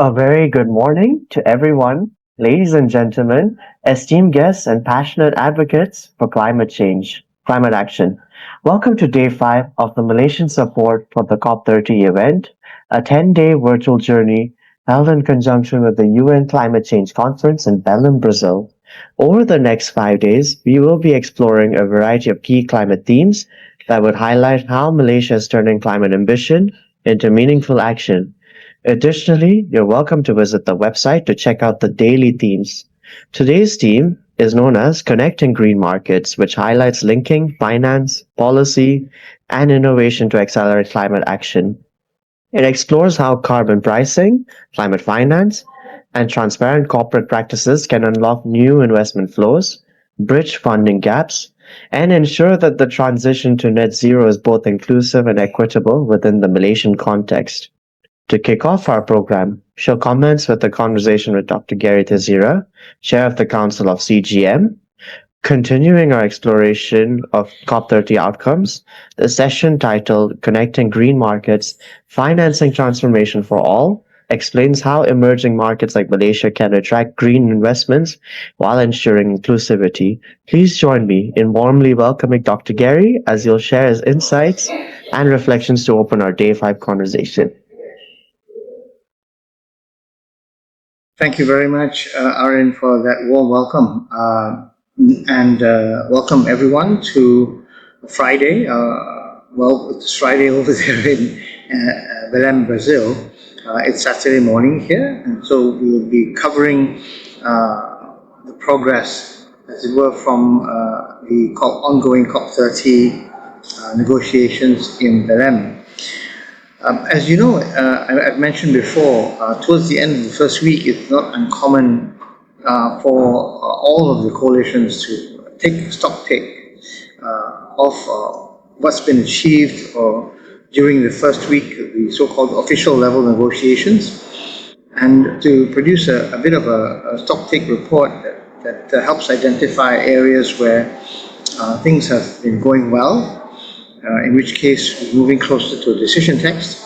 A very good morning to everyone, ladies and gentlemen, esteemed guests and passionate advocates for climate action. Welcome to day 5 of the Malaysian Support for the COP30 event, a 10-day virtual journey held in conjunction with the UN Climate Change Conference in Belém, Brazil. Over the next 5 days, we will be exploring a variety of key climate themes that would highlight how Malaysia is turning climate ambition into meaningful action. Additionally, you're welcome to visit the website to check out the daily themes. Today's theme is known as Connecting Green Markets, which highlights linking finance, policy, and innovation to accelerate climate action. It explores how carbon pricing, climate finance, and transparent corporate practices can unlock new investment flows, bridge funding gaps, and ensure that the transition to net zero is both inclusive and equitable within the Malaysian context. To kick off our program, she'll commence with a conversation with Dr. Theseira, Chair of the Council of CGM. Continuing our exploration of COP30 outcomes, the session titled Connecting Green Markets, Financing Transformation for All explains how emerging markets like Malaysia can attract green investments while ensuring inclusivity. Please join me in warmly welcoming Dr. Gary as he'll share his insights and reflections to open our Day 5 conversation. Thank you very much, Aaron, for that warm welcome. And welcome everyone to Friday. It's Friday over there in Belém, Brazil. It's Saturday morning here, and so we will be covering the progress, as it were, from the ongoing COP30 negotiations in Belém. As you know, I've mentioned before, towards the end of the first week, it's not uncommon for all of the coalitions to take of what's been achieved during the first week of the so-called official level negotiations, and to produce a bit of a stocktake report that helps identify areas where things have been going well, in which case we're moving closer to a decision text,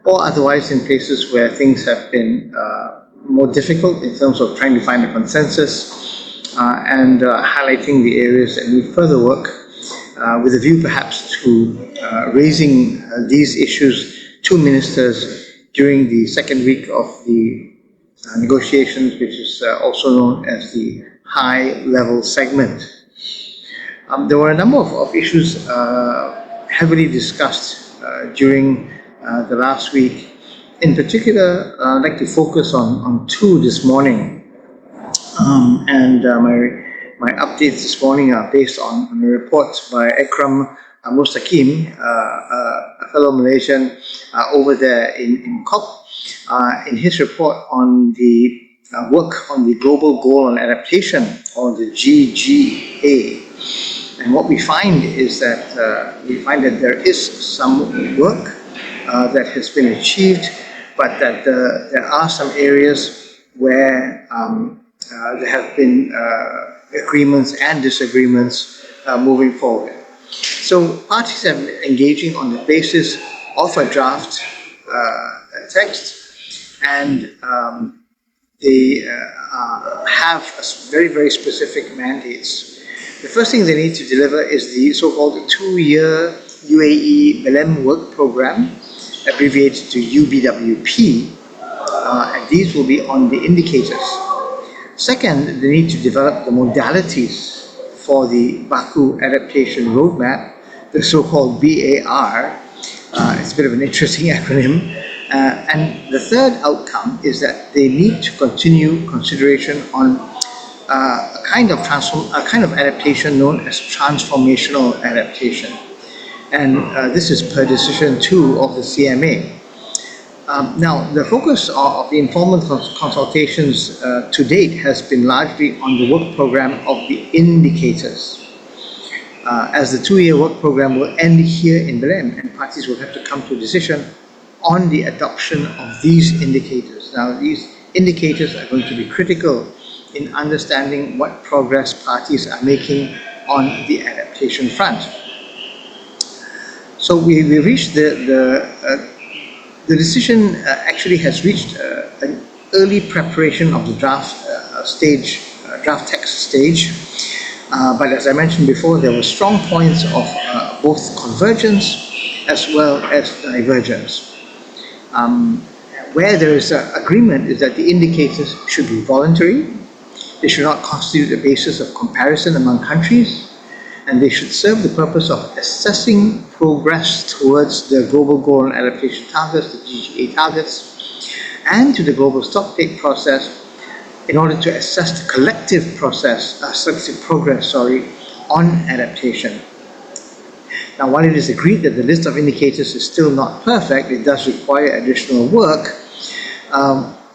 or otherwise in places where things have been more difficult in terms of trying to find a consensus and highlighting the areas that need further work, with a view perhaps to raising these issues to ministers during the second week of the negotiations, which is also known as the high-level segment. There were a number of issues heavily discussed during the last week. In particular, I'd like to focus on two this morning, and my updates this morning are based on the report by Akram Mustaqim, a fellow Malaysian over there in COP, in his report on the work on the Global Goal on Adaptation, or the GGA. And what we find is that there is some work that has been achieved, but that there are some areas where there have been agreements and disagreements moving forward. So parties have been engaging on the basis of a draft text, and they have very, very specific mandates. The first thing they need to deliver is the so-called 2-year UAE Belém work program, abbreviated to UBWP, and these will be on the indicators. Second, they need to develop the modalities for the Baku Adaptation Roadmap, the so-called BAR. It's a bit of an interesting acronym. And the third outcome is that they need to continue consideration on a kind of adaptation known as transformational adaptation. And this is per decision 2 of the CMA. Now, the focus of the informal consultations to date has been largely on the work program of the indicators. As the 2-year work program will end here in Belém, and parties will have to come to a decision on the adoption of these indicators. Now, these indicators are going to be critical in understanding what progress parties are making on the adaptation front. So we reached the decision actually has reached early preparation of the draft draft text stage. But as I mentioned before, there were strong points of both convergence as well as divergence. Where there is agreement is that the indicators should be voluntary, they should not constitute the basis of comparison among countries, and they should serve the purpose of assessing progress towards the Global Goal and Adaptation Targets, the GGA targets, and to the global stocktake process in order to assess the collective progress on adaptation. Now, while it is agreed that the list of indicators is still not perfect, it does require additional work.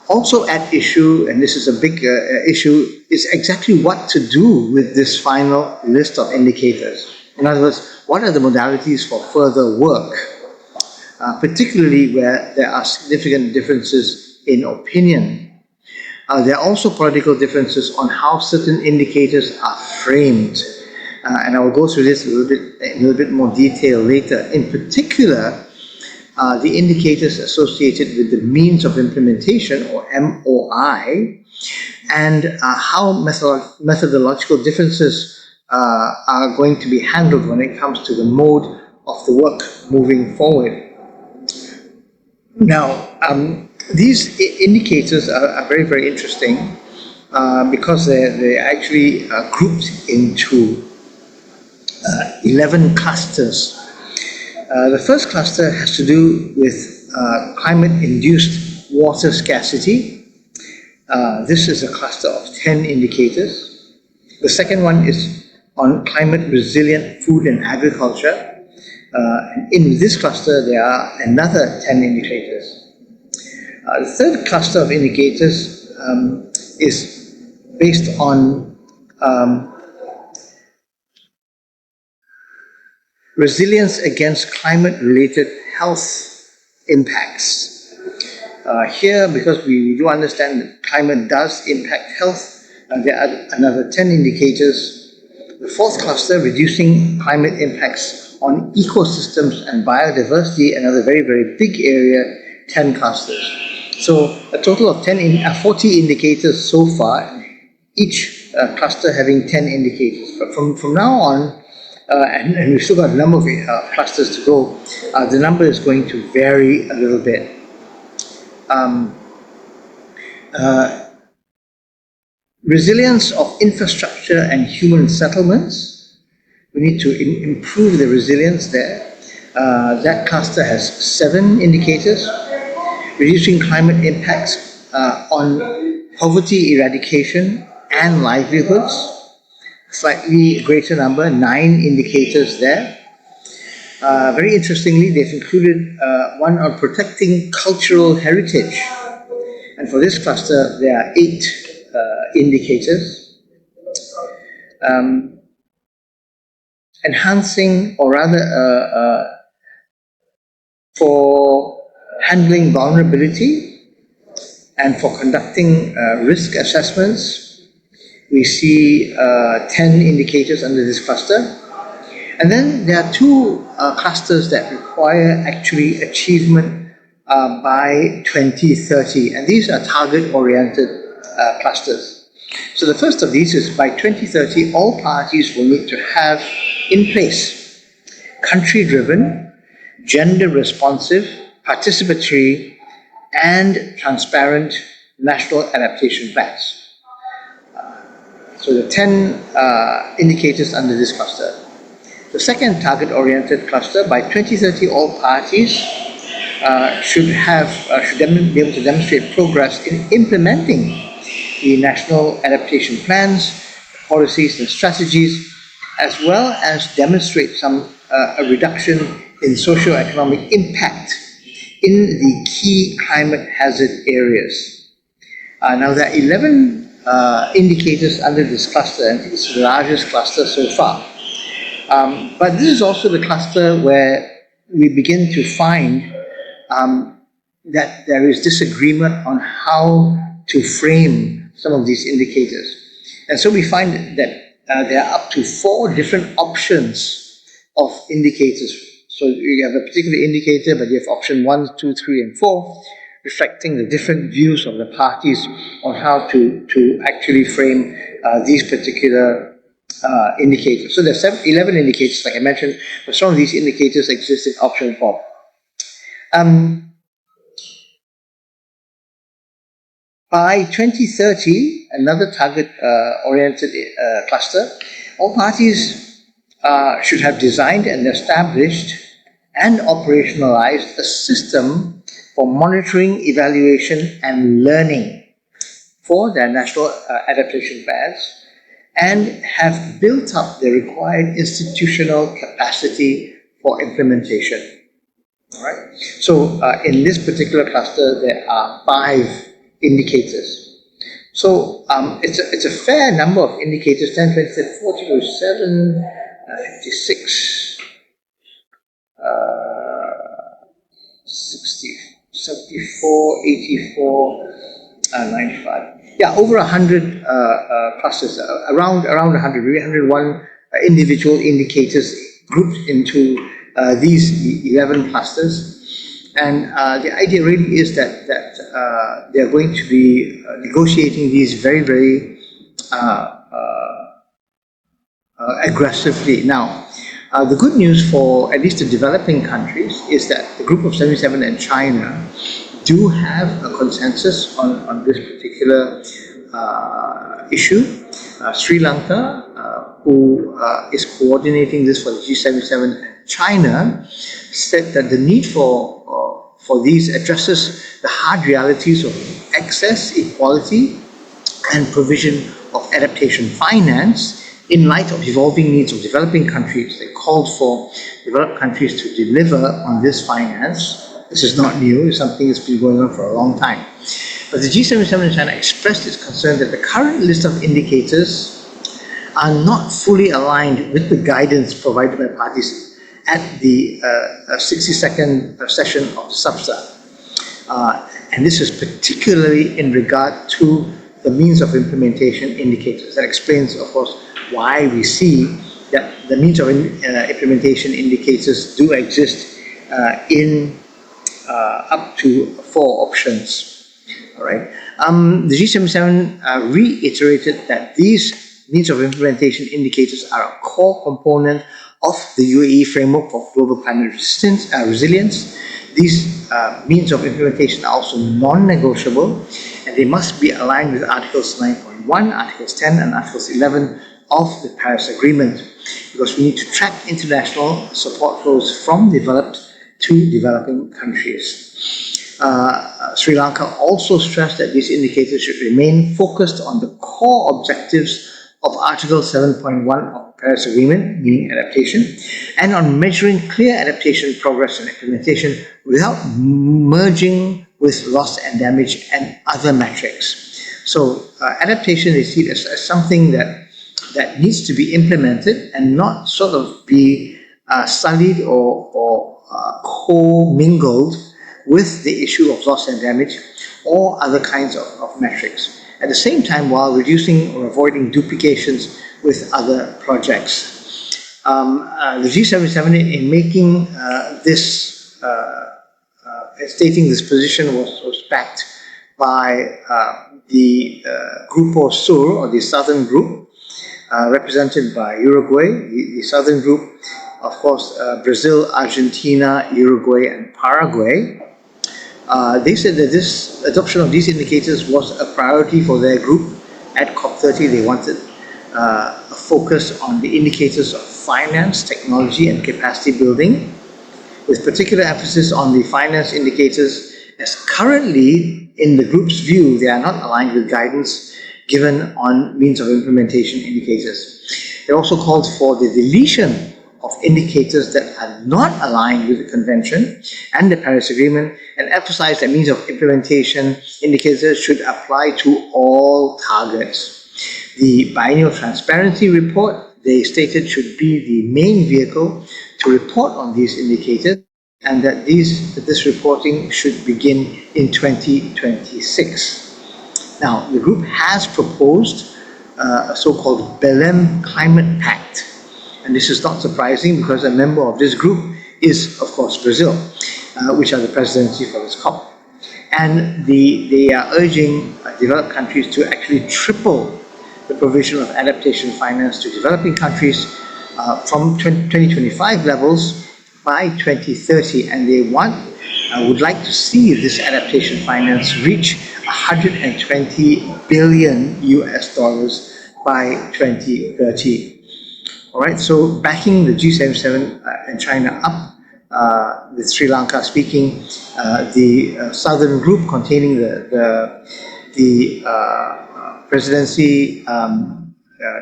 Also at issue, and this is a big issue, is exactly what to do with this final list of indicators. In other words, what are the modalities for further work, particularly where there are significant differences in opinion. There are also political differences on how certain indicators are framed. And I will go through this in a little bit more detail later. In particular, the indicators associated with the means of implementation, or MOI, and how methodological differences are going to be handled when it comes to the mode of the work moving forward. Now, these indicators are very, very interesting because they're actually grouped into 11 clusters. The first cluster has to do with climate-induced water scarcity. This is a cluster of 10 indicators. The second one is on climate-resilient food and agriculture. In this cluster, there are another 10 indicators. The third cluster of indicators is based on resilience against climate-related health impacts. Here, because we do understand that climate does impact health, there are another 10 indicators. The fourth cluster, reducing climate impacts on ecosystems and biodiversity, another very, very big area, 10 clusters. So a total of 40 indicators so far, each cluster having 10 indicators. But from now on, and we've still got a number of clusters to go, the number is going to vary a little bit. Resilience of infrastructure and human settlements. We need to improve the resilience there. That cluster has 7 indicators. Reducing climate impacts on poverty eradication and livelihoods. Slightly greater number, 9 indicators there. Very interestingly, they've included one on protecting cultural heritage. And for this cluster, there are 8 indicators. Enhancing, or rather for handling vulnerability and for conducting risk assessments, we see 10 indicators under this cluster. And then there are 2 clusters that require actually achievement by 2030. And these are target-oriented clusters. So the first of these is by 2030, all parties will need to have in place country-driven, gender-responsive, participatory, and transparent national adaptation plans. So the 10 indicators under this cluster. The second target-oriented cluster, by 2030, all parties should be able to demonstrate progress in implementing the national adaptation plans, policies and strategies, as well as demonstrate a reduction in socio-economic impact in the key climate hazard areas. Now there are 11 indicators under this cluster, and it's the largest cluster so far. But this is also the cluster where we begin to find that there is disagreement on how to frame some of these indicators. And so we find that there are up to 4 different options of indicators. So you have a particular indicator, but you have option 1, 2, 3, and 4, reflecting the different views of the parties on how to actually frame these particular indicators. So there's 11 indicators, like I mentioned, but some of these indicators exist in option form. By 2030, another target-oriented cluster, all parties should have designed and established and operationalized a system for monitoring, evaluation, and learning for their national adaptation plans, and have built up the required institutional capacity for implementation. All right. So in this particular cluster, there are 5 indicators. So it's a fair number of indicators: 10, 20, 40, 47, 56, 60, 74, 84, 95. Yeah, over 100 clusters, around 100, maybe 101 individual indicators grouped into these 11 clusters. And the idea really is that they're going to be negotiating these very, very aggressively. Now, the good news for at least the developing countries is that the Group of 77 and China do have a consensus on this particular issue. Sri Lanka, who is coordinating this for the G77, and China said that the need for these addresses the hard realities of access, equality, and provision of adaptation finance in light of evolving needs of developing countries. They called for developed countries to deliver on this finance. This is not new, it's something that's been going on for a long time. But the G77 in China expressed its concern that the current list of indicators are not fully aligned with the guidance provided by parties at the 62nd session of SABSA. And this is particularly in regard to the means of implementation indicators. That explains, of course, why we see that the means of implementation indicators do exist in up to 4 options. All right. The G77 reiterated that these means of implementation indicators are a core component of the UAE framework for global climate resilience. These means of implementation are also non-negotiable, and they must be aligned with Articles 9.1, Articles 10, and Articles 11 of the Paris Agreement, because we need to track international support flows from developed to developing countries. Sri Lanka also stressed that these indicators should remain focused on the core objectives of Article 7.1 of the Paris Agreement, meaning adaptation, and on measuring clear adaptation progress and implementation without merging with loss and damage and other metrics. So adaptation is seen as something that needs to be implemented and not sort of be sullied or co-mingled with the issue of loss and damage or other kinds of metrics. At the same time, while reducing or avoiding duplications with other projects. The G77 in making this, stating this position was backed by the Grupo Sur, or the Southern Group, represented by Uruguay, the Southern Group, of course, Brazil, Argentina, Uruguay, and Paraguay. They said that this adoption of these indicators was a priority for their group at COP30. They wanted a focus on the indicators of finance, technology, and capacity building, with particular emphasis on the finance indicators, as currently, in the group's view, they are not aligned with guidance given on means of implementation indicators. They also called for the deletion of indicators that are not aligned with the Convention and the Paris Agreement, and emphasized that means of implementation indicators should apply to all targets. The biennial transparency report, they stated, should be the main vehicle to report on these indicators, and that this reporting should begin in 2026. Now, the group has proposed a so-called Belém Climate Pact. And this is not surprising because a member of this group is, of course, Brazil, which are the presidency for this COP. And they are urging developed countries to actually triple the provision of adaptation finance to developing countries from 2025 levels by 2030, and they would like to see this adaptation finance reach 120 billion US dollars by 2030. All right, so backing the G77 and China up, with Sri Lanka speaking, the southern group containing the presidency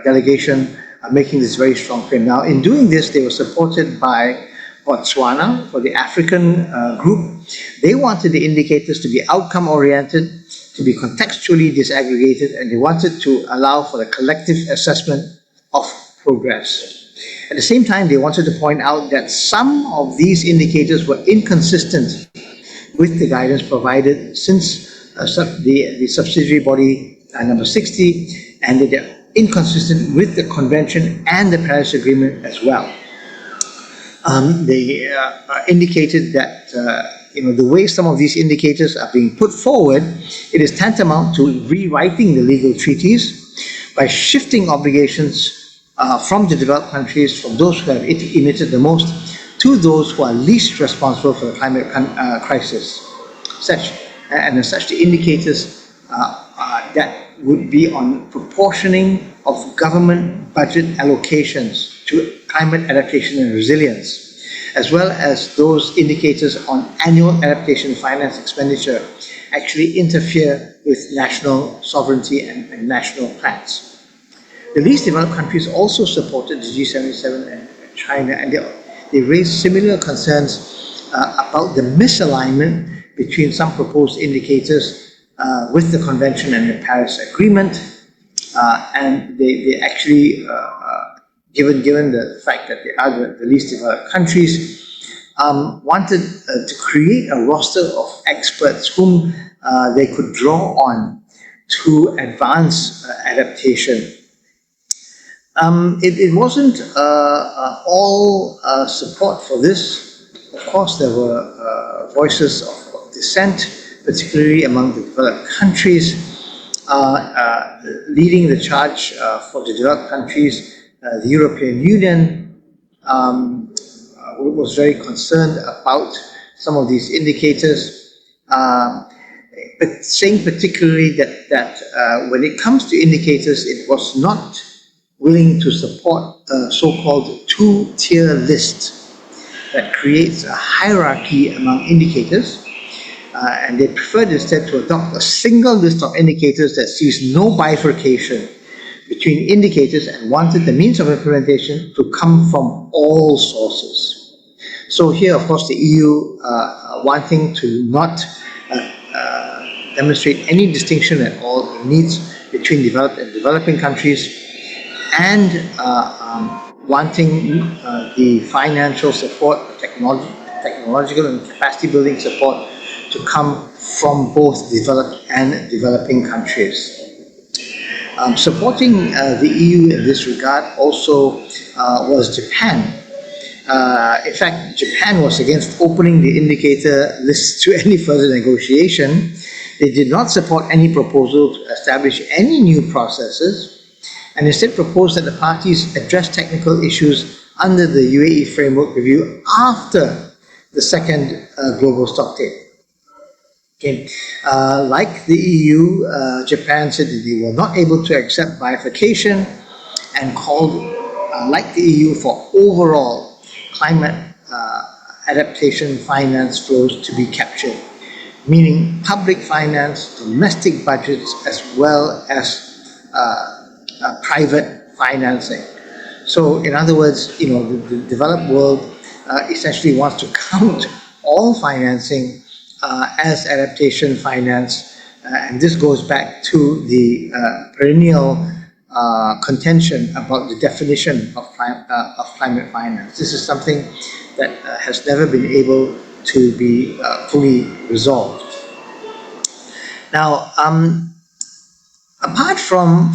delegation are making this very strong claim. Now, in doing this, they were supported by Botswana for the African group. They wanted the indicators to be outcome-oriented, to be contextually disaggregated, and they wanted to allow for the collective assessment of progress. At the same time, they wanted to point out that some of these indicators were inconsistent with the guidance provided since the subsidiary body number 60, and they're inconsistent with the convention and the Paris Agreement as well. They indicated that the way some of these indicators are being put forward, it is tantamount to rewriting the legal treaties by shifting obligations from the developed countries, from those who have emitted the most, to those who are least responsible for the climate crisis. As such, the indicators that would be on proportioning of government budget allocations to climate adaptation and resilience, as well as those indicators on annual adaptation finance expenditure, actually interfere with national sovereignty and national plans. The least developed countries also supported the G77 and China, and they raised similar concerns about the misalignment between some proposed indicators with the Convention and the Paris Agreement, and they actually, given the fact that they are the least developed countries, wanted to create a roster of experts whom they could draw on to advance adaptation. It wasn't all support for this. Of course, there were voices of dissent, particularly among the developed countries. Leading the charge for the developed countries, the European Union was very concerned about some of these indicators, but saying particularly that when it comes to indicators, it was not willing to support a so-called two-tier list that creates a hierarchy among indicators, and they preferred instead to adopt a single list of indicators that sees no bifurcation between indicators, and wanted the means of implementation to come from all sources. So here, of course, the EU wanting to not demonstrate any distinction at all in needs between developed and developing countries, and wanting the financial support, technological and capacity building support to come from both developed and developing countries. Supporting the EU in this regard also was Japan. In fact, Japan was against opening the indicator list to any further negotiation. They did not support any proposal to establish any new processes, and instead proposed that the parties address technical issues under the UAE framework review after the second global stocktake. Okay. Like the EU, Japan said that they were not able to accept bifurcation, and called, like the EU, for overall climate adaptation finance flows to be captured, meaning public finance, domestic budgets, as well as private financing. So, in other words, the developed world essentially wants to count all financing as adaptation finance, and this goes back to the perennial contention about the definition of climate finance. This is something that has never been able to be fully resolved. Now, apart from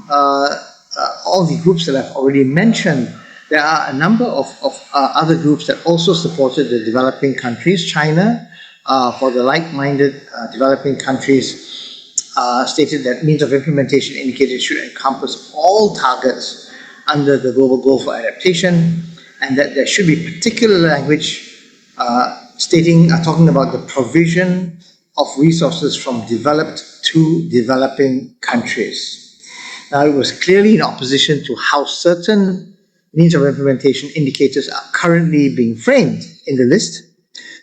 all the groups that I've already mentioned, there are a number of other groups that also supported the developing countries. China for the like-minded developing countries stated that means of implementation indicators should encompass all targets under the Global Goal for Adaptation, and that there should be particular language talking about the provision of resources from developed to developing countries. Now, it was clearly in opposition to how certain means of implementation indicators are currently being framed in the list,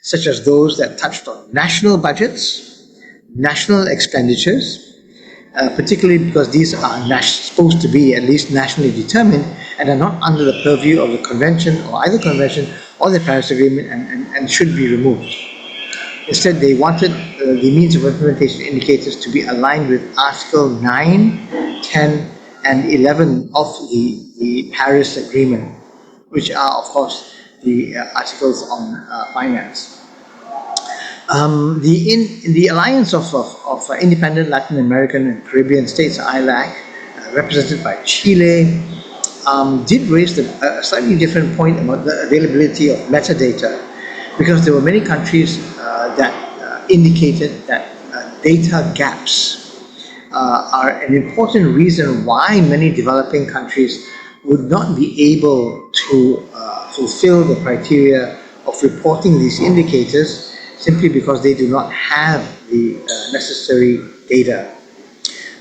such as those that touched on national budgets, national expenditures, particularly because these are supposed to be at least nationally determined and are not under the purview of the convention or either convention or the Paris Agreement and should be removed. Instead, they wanted the means of implementation indicators to be aligned with Article 9, 10, and 11 of the Paris Agreement, which are, of course, the articles on finance. The Alliance of Independent Latin American and Caribbean States, ILAC, represented by Chile, did raise a slightly different point about the availability of metadata, because there were many countries that indicated that data gaps are an important reason why many developing countries would not be able to fulfill the criteria of reporting these indicators, simply because they do not have the necessary data.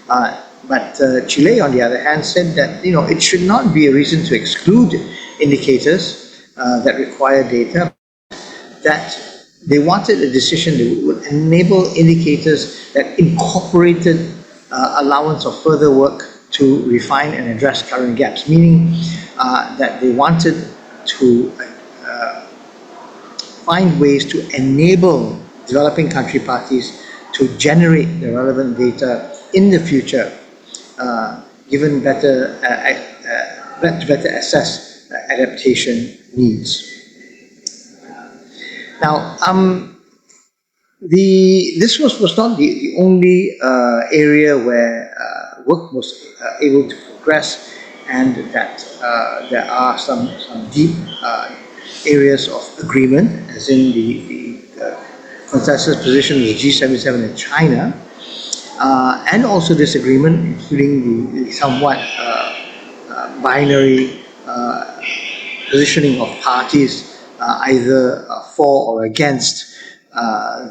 But Chile, on the other hand, said that it should not be a reason to exclude indicators that require data, that they wanted a decision that would enable indicators that incorporated allowance of further work to refine and address current gaps, meaning that they wanted to find ways to enable developing country parties to generate the relevant data in the future, given better assess adaptation needs. Now, this was not the only area where work was able to progress, and that there are some deep areas of agreement, as in the consensus position of the G77 in China, and also disagreement, including the somewhat binary positioning of parties, either for or against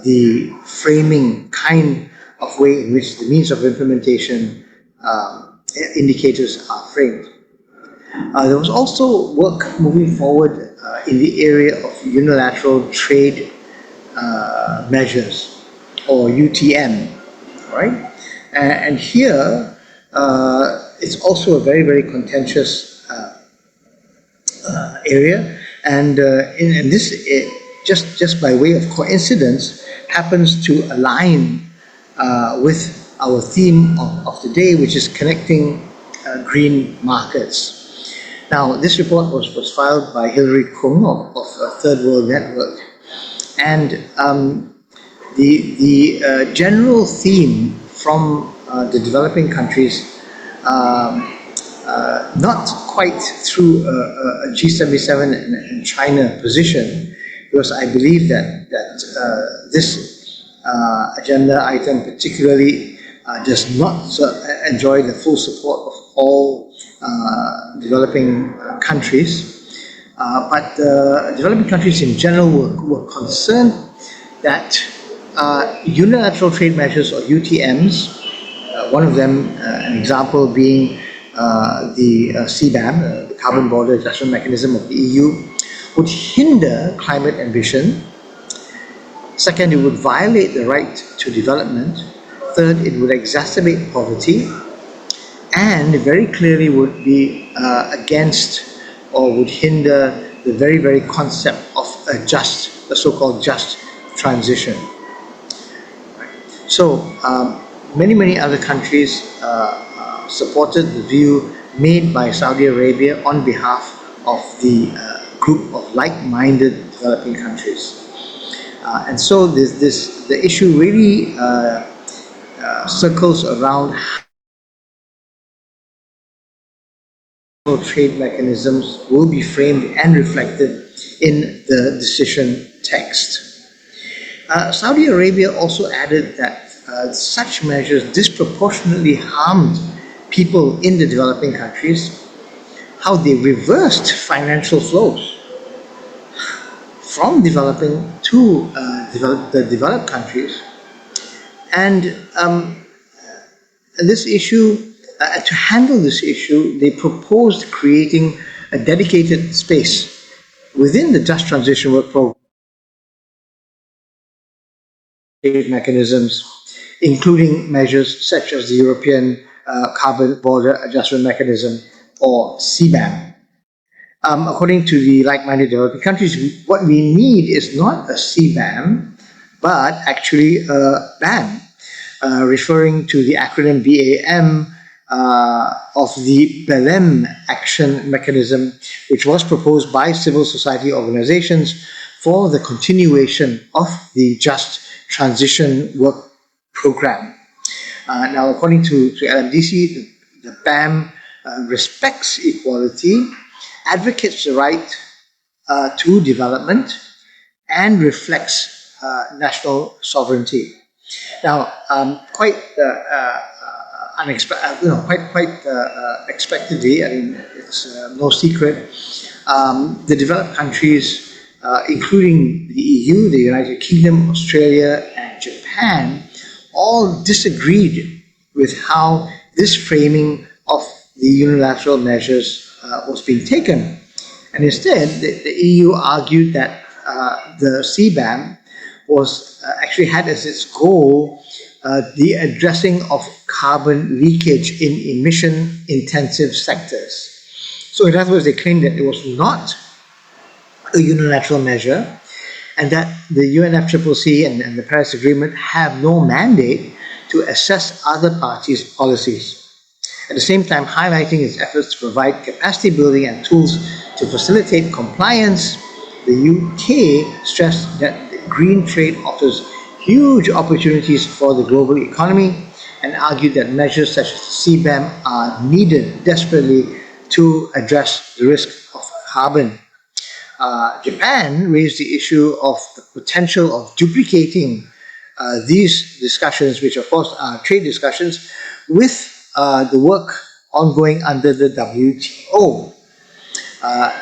the framing kind of way in which the means of implementation indicators are framed. There was also work moving forward in the area of unilateral trade measures, or UTM, right? And here, it's also a very, very contentious area, and in this, just by way of coincidence, happens to align with our theme of the day, which is connecting green markets. Now, this report was filed by Hilary Kung of Third World Network, and the general theme from the developing countries, not quite through a G77 and China position, because I believe that this agenda item particularly does not enjoy the full support of all developing countries, but developing countries in general were concerned that unilateral trade measures, or UTMs, one of them, an example being the CBAM, the Carbon Border Adjustment Mechanism of the EU, would hinder climate ambition. Second, it would violate the right to development. Third, it would exacerbate poverty, and very clearly would be against or would hinder the very, very concept of the so-called just transition. So many other countries supported the view made by Saudi Arabia on behalf of the group of like-minded developing countries. And so the issue really circles around how trade mechanisms will be framed and reflected in the decision text. Saudi Arabia also added that such measures disproportionately harmed people in the developing countries, how they reversed financial flows from developing to the developed countries. And this issue, to handle this issue, they proposed creating a dedicated space within the Just Transition Work Program mechanisms, including measures such as the European Carbon Border Adjustment Mechanism, or CBAM. According to the like-minded developing countries, what we need is not a CBAM, but actually a BAM, referring to the acronym BAM of the Belém Action Mechanism, which was proposed by civil society organizations for the continuation of the Just Transition Work Program. Now, according to LMDC, the BAM respects equality, advocates the right to development, and reflects national sovereignty. Now, quite expectedly, I mean, it's no secret, the developed countries, including the EU, the United Kingdom, Australia, and Japan, all disagreed with how this framing of the unilateral measures was being taken. And instead, the EU argued that the CBAM was actually had as its goal the addressing of carbon leakage in emission-intensive sectors. So in other words, they claimed that it was not a unilateral measure, and that the UNFCCC and the Paris Agreement have no mandate to assess other parties' policies. At the same time, highlighting its efforts to provide capacity building and tools to facilitate compliance, the UK stressed that the green trade offers huge opportunities for the global economy and argued that measures such as CBAM are needed desperately to address the risk of carbon. Japan raised the issue of the potential of duplicating these discussions, which of course are trade discussions, with the work ongoing under the WTO.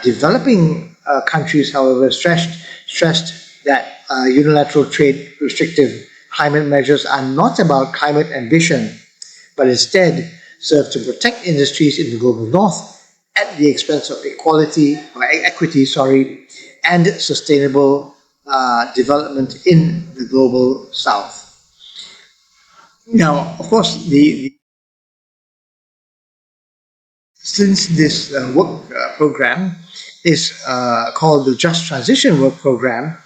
Developing countries, however, stressed that unilateral trade restrictive climate measures are not about climate ambition, but instead serve to protect industries in the global north at the expense of equity, and sustainable development in the global south. Now, of course, since this work program is called the Just Transition Work Program,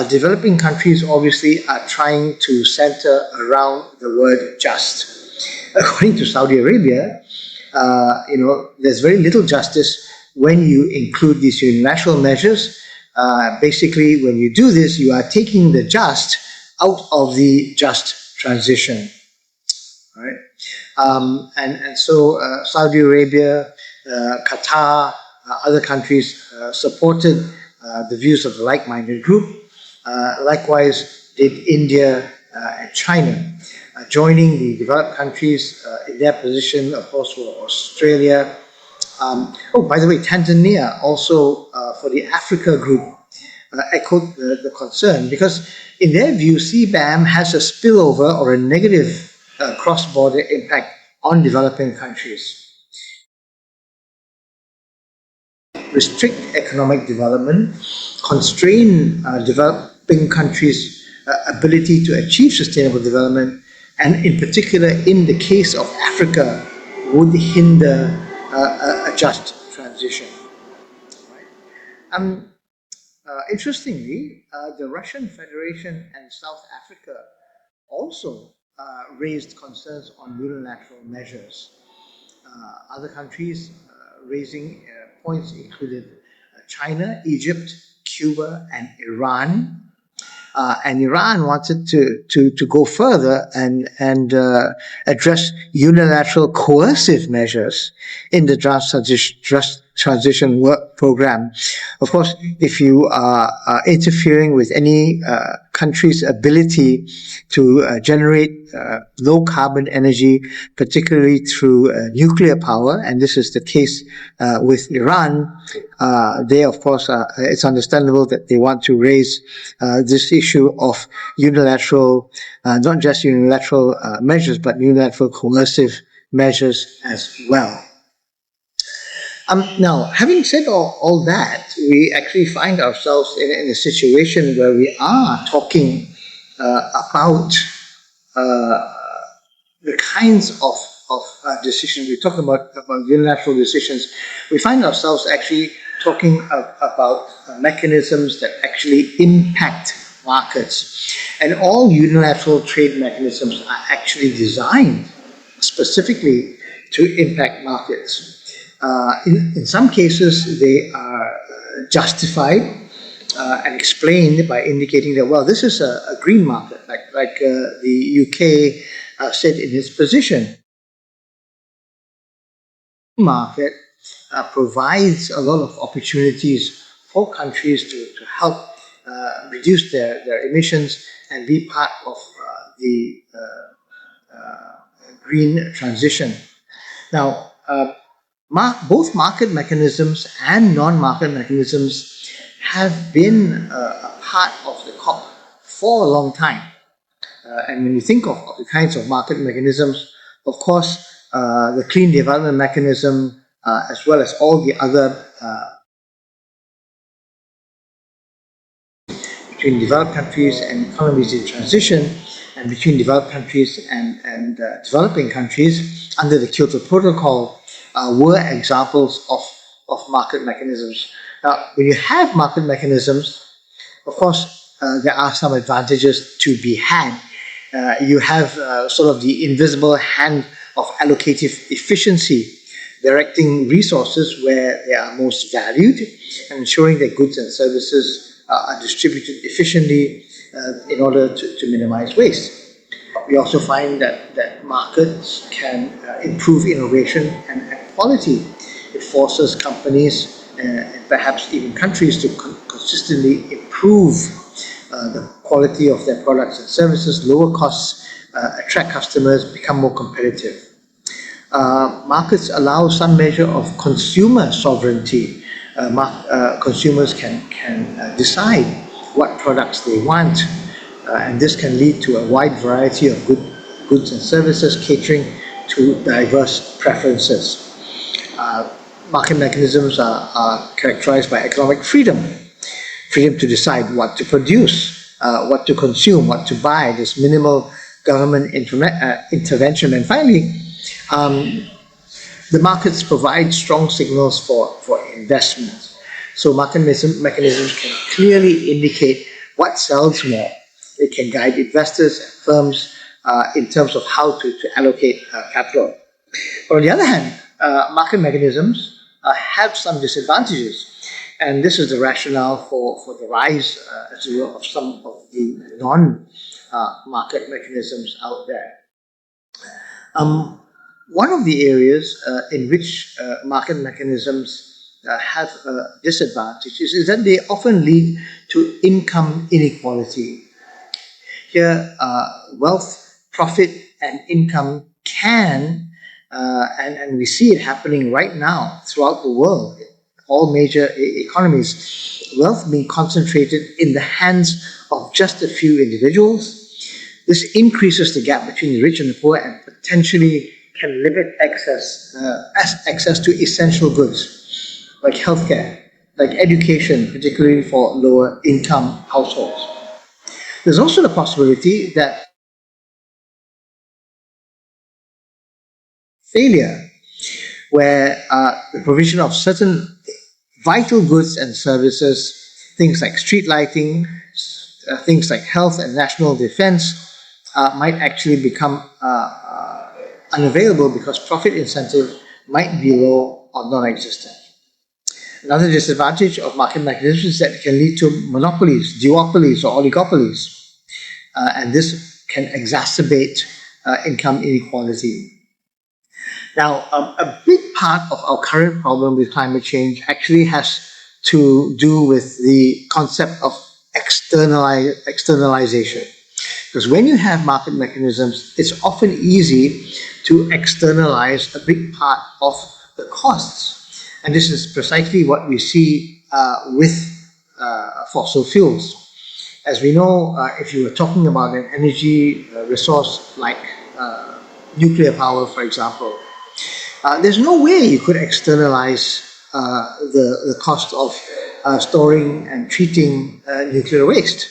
developing countries obviously are trying to center around the word just. According to Saudi Arabia, there's very little justice when you include these unilateral measures. Basically, when you do this, you are taking the just out of the just transition. Right? And so Saudi Arabia, Qatar, other countries supported the views of the like-minded group. Likewise did India and China. Joining the developed countries in their position, of course, were Australia. By the way, Tanzania also, for the Africa group, echoed the concern, because in their view, CBAM has a spillover or a negative cross-border impact on developing countries. Restrict economic development, constrain developing countries' ability to achieve sustainable development, and in particular, in the case of Africa, would hinder a just transition. Right? Interestingly, the Russian Federation and South Africa also raised concerns on unilateral measures. Other countries raising points included China, Egypt, Cuba, and Iran. And Iran wanted to go further and address unilateral coercive measures in the transition work program. Of course, if you are interfering with any country's ability to generate low carbon energy, particularly through nuclear power, and this is the case with Iran, they, of course, it's understandable that they want to raise this issue of unilateral, not just unilateral measures, but unilateral coercive measures as well. Now, having said all that, we actually find ourselves in a situation where we are talking about the kinds of decisions. We talk about unilateral decisions. We find ourselves actually talking about mechanisms that actually impact markets. And all unilateral trade mechanisms are actually designed specifically to impact markets. In some cases, they are justified and explained by indicating that, well, this is a green market, like the UK said in its position. Market provides a lot of opportunities for countries to help reduce their emissions and be part of the green transition. Now, both market mechanisms and non-market mechanisms have been a part of the COP for a long time. And when you think of the kinds of market mechanisms, of course, the Clean Development Mechanism, as well as all the other between developed countries and economies in transition, and between developed countries and developing countries under the Kyoto Protocol, were examples of market mechanisms. Now, when you have market mechanisms, of course, there are some advantages to be had. You have sort of the invisible hand of allocative efficiency, directing resources where they are most valued and ensuring that goods and services are distributed efficiently in order to minimize waste. We also find that markets can improve innovation and quality. It forces companies and perhaps even countries to consistently improve the quality of their products and services, lower costs, attract customers, become more competitive. Markets allow some measure of consumer sovereignty. Consumers can decide what products they want, and this can lead to a wide variety of goods and services catering to diverse preferences. Market mechanisms are characterized by economic freedom to decide what to produce, what to consume, what to buy. There's minimal government intervention. And finally, the markets provide strong signals for investment. So market mechanisms can clearly indicate what sells more. It can guide investors and firms in terms of how to allocate capital. But on the other hand, market mechanisms have some disadvantages. And this is the rationale for the rise, as it were, of some of the non-market mechanisms out there. One of the areas in which market mechanisms have disadvantages is that they often lead to income inequality. Here, wealth, profit, and income can, and we see it happening right now throughout the world, all major economies, wealth being concentrated in the hands of just a few individuals. This increases the gap between the rich and the poor and potentially can limit access to essential goods like healthcare, like education, particularly for lower income households. There's also the possibility that failure, where the provision of certain vital goods and services, things like street lighting, things like health and national defense, might actually become unavailable because profit incentive might be low or non-existent. Another disadvantage of market mechanisms is that it can lead to monopolies, duopolies, or oligopolies, and this can exacerbate income inequality. Now, a big part of our current problem with climate change actually has to do with the concept of externalization. Because when you have market mechanisms, it's often easy to externalize a big part of the costs. And this is precisely what we see with fossil fuels. As we know, if you were talking about an energy resource like nuclear power, for example, there's no way you could externalize the cost of storing and treating nuclear waste.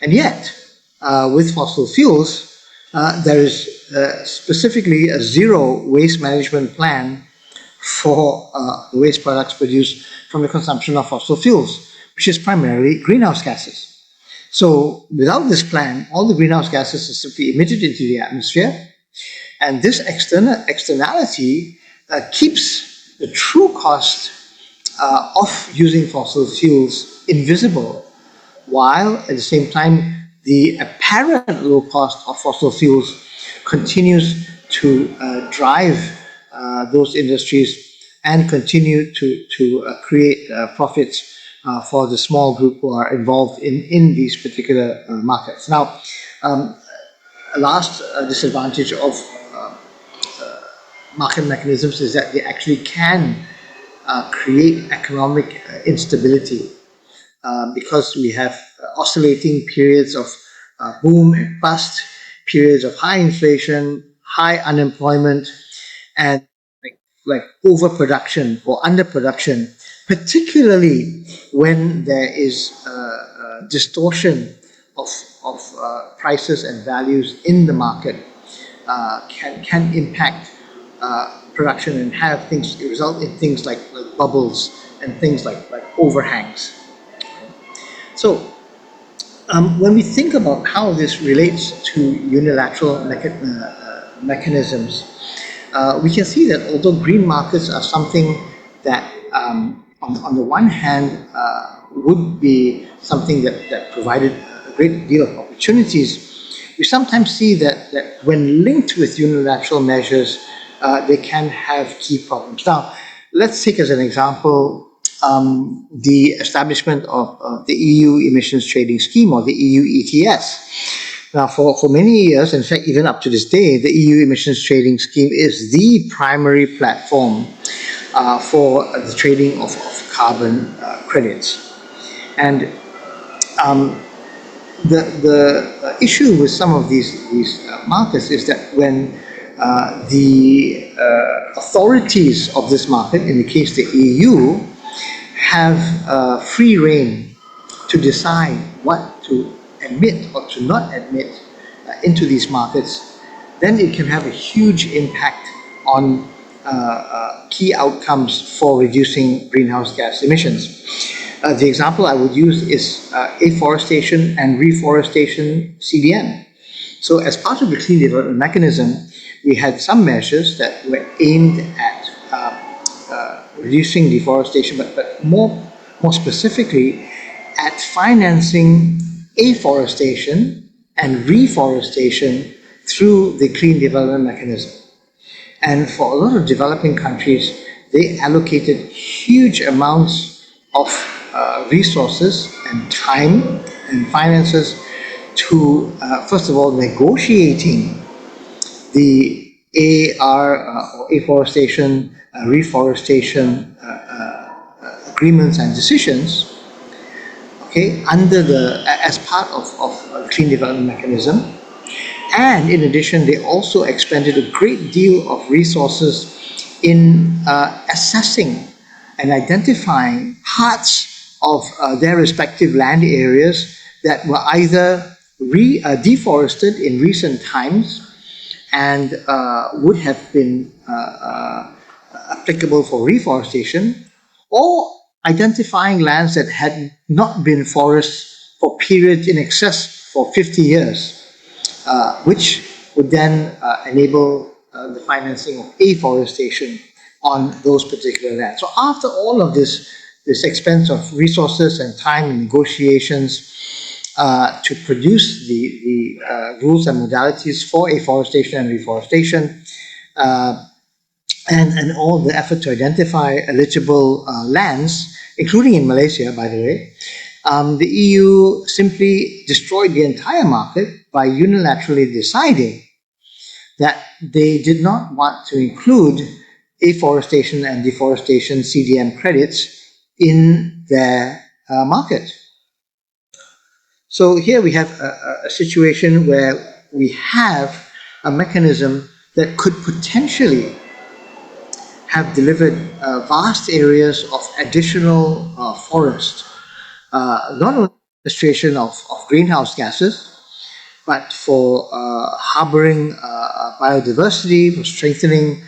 And yet, with fossil fuels, there is specifically a zero waste management plan for the waste products produced from the consumption of fossil fuels, which is primarily greenhouse gases. So without this plan, all the greenhouse gases are simply emitted into the atmosphere, and this externality keeps the true cost of using fossil fuels invisible, while at the same time the apparent low cost of fossil fuels continues to drive those industries and continue to create profits for the small group who are involved in these particular markets. Now, a last disadvantage of market mechanisms is that they actually can create economic instability because we have oscillating periods of boom and bust, periods of high inflation, high unemployment, and like overproduction or underproduction, particularly when there is distortion of prices and values in the market, can impact production and have things result in things like bubbles and things like overhangs. So when we think about how this relates to unilateral mechanisms, we can see that although green markets are something that on the one hand would be something that provided a great deal of opportunities, we sometimes see that when linked with unilateral measures, they can have key problems. Now, let's take as an example the establishment of the EU Emissions Trading Scheme, or the EU ETS. Now, for many years, in fact, even up to this day, the EU Emissions Trading Scheme is the primary platform for the trading of carbon credits. And the issue with some of these markets is that when the authorities of this market, in the case the EU, have free rein to decide what to admit or to not admit into these markets, then it can have a huge impact on key outcomes for reducing greenhouse gas emissions. The example I would use is afforestation and reforestation CDM. So as part of the Clean Development Mechanism, we had some measures that were aimed at reducing deforestation, but more specifically at financing afforestation and reforestation through the Clean Development Mechanism. And for a lot of developing countries, they allocated huge amounts of resources and time and finances to, first of all, negotiating the or afforestation, reforestation agreements and decisions, okay, as part of the Clean Development Mechanism. And in addition, they also expended a great deal of resources in assessing and identifying parts of their respective land areas that were either deforested in recent times and would have been applicable for reforestation, or identifying lands that had not been forests for periods in excess for 50 years, which would then enable the financing of afforestation on those particular lands. So after all of this expense of resources and time and negotiations to produce the rules and modalities for afforestation and reforestation, and all the effort to identify eligible lands, including in Malaysia, by the way, the EU simply destroyed the entire market by unilaterally deciding that they did not want to include afforestation and deforestation CDM credits in their market. So here we have a situation where we have a mechanism that could potentially have delivered vast areas of additional forest, not only administration of greenhouse gases, but for harboring biodiversity, for strengthening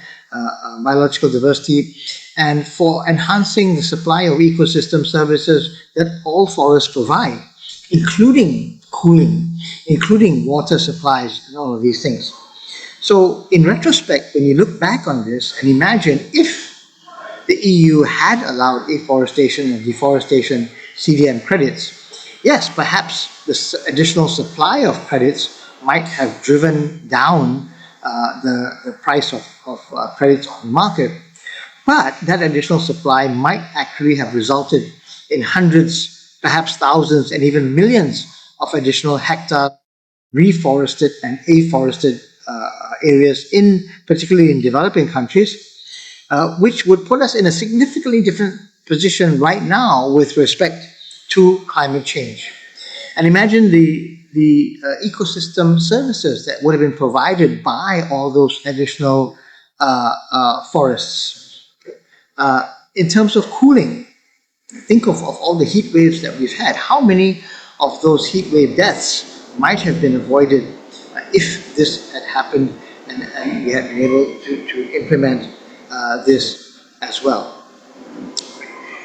biological diversity, and for enhancing the supply of ecosystem services that all forests provide, including cooling, including water supplies, and all of these things. So in retrospect, when you look back on this and imagine if the EU had allowed afforestation and deforestation CDM credits, yes, perhaps the additional supply of credits might have driven down the price of credits on the market, but that additional supply might actually have resulted in hundreds, perhaps thousands, and even millions of additional hectares reforested and afforested areas, particularly in developing countries, which would put us in a significantly different position right now with respect to climate change. And imagine the ecosystem services that would have been provided by all those additional forests. In terms of cooling, think of all the heat waves that we've had. How many of those heat wave deaths might have been avoided if this had happened and we had been able to implement this as well.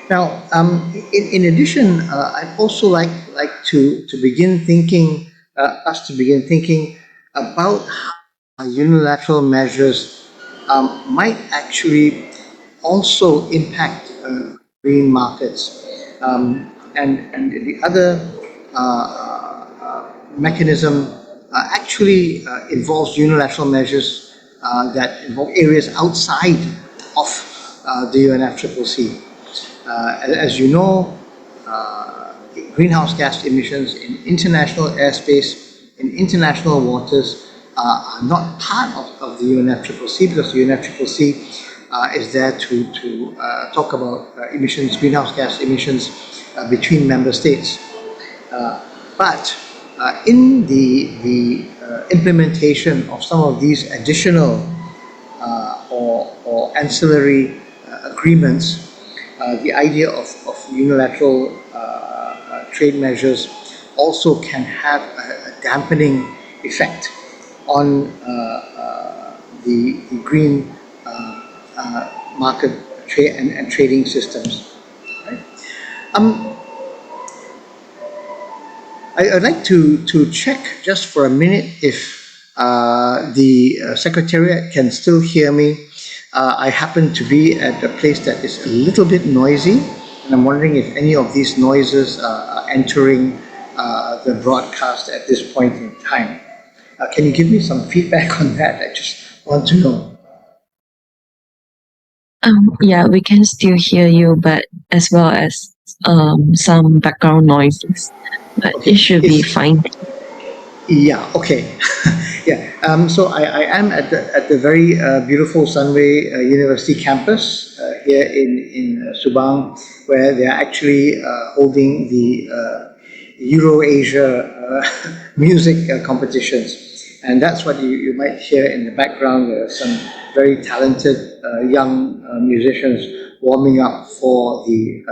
Now, in addition, I'd also like to begin thinking, us to begin thinking about how unilateral measures might actually also impact green markets. And the other mechanism actually involves unilateral measures that involve areas outside of the UNFCCC. As you know, greenhouse gas emissions in international airspace, in international waters, are not part of the UNFCCC because the UNFCCC is there to talk about emissions, greenhouse gas emissions between member states. But in the implementation of some of these additional or ancillary agreements, the idea of unilateral trade measures also can have a dampening effect on the green market and trading systems. Right? I'd like to check just for a minute if the Secretariat can still hear me. I happen to be at a place that is a little bit noisy, and I'm wondering if any of these noises are entering the broadcast at this point in time. Can you give me some feedback on that? I just want to know. Yeah, we can still hear you, but as well as some background noises. But okay. It should be fine. Yeah, okay. Yeah, so I am at the very beautiful Sunway University campus here in Subang, where they are actually holding the EuroAsia music competitions. And that's what you might hear in the background. There are some very talented young musicians warming up for the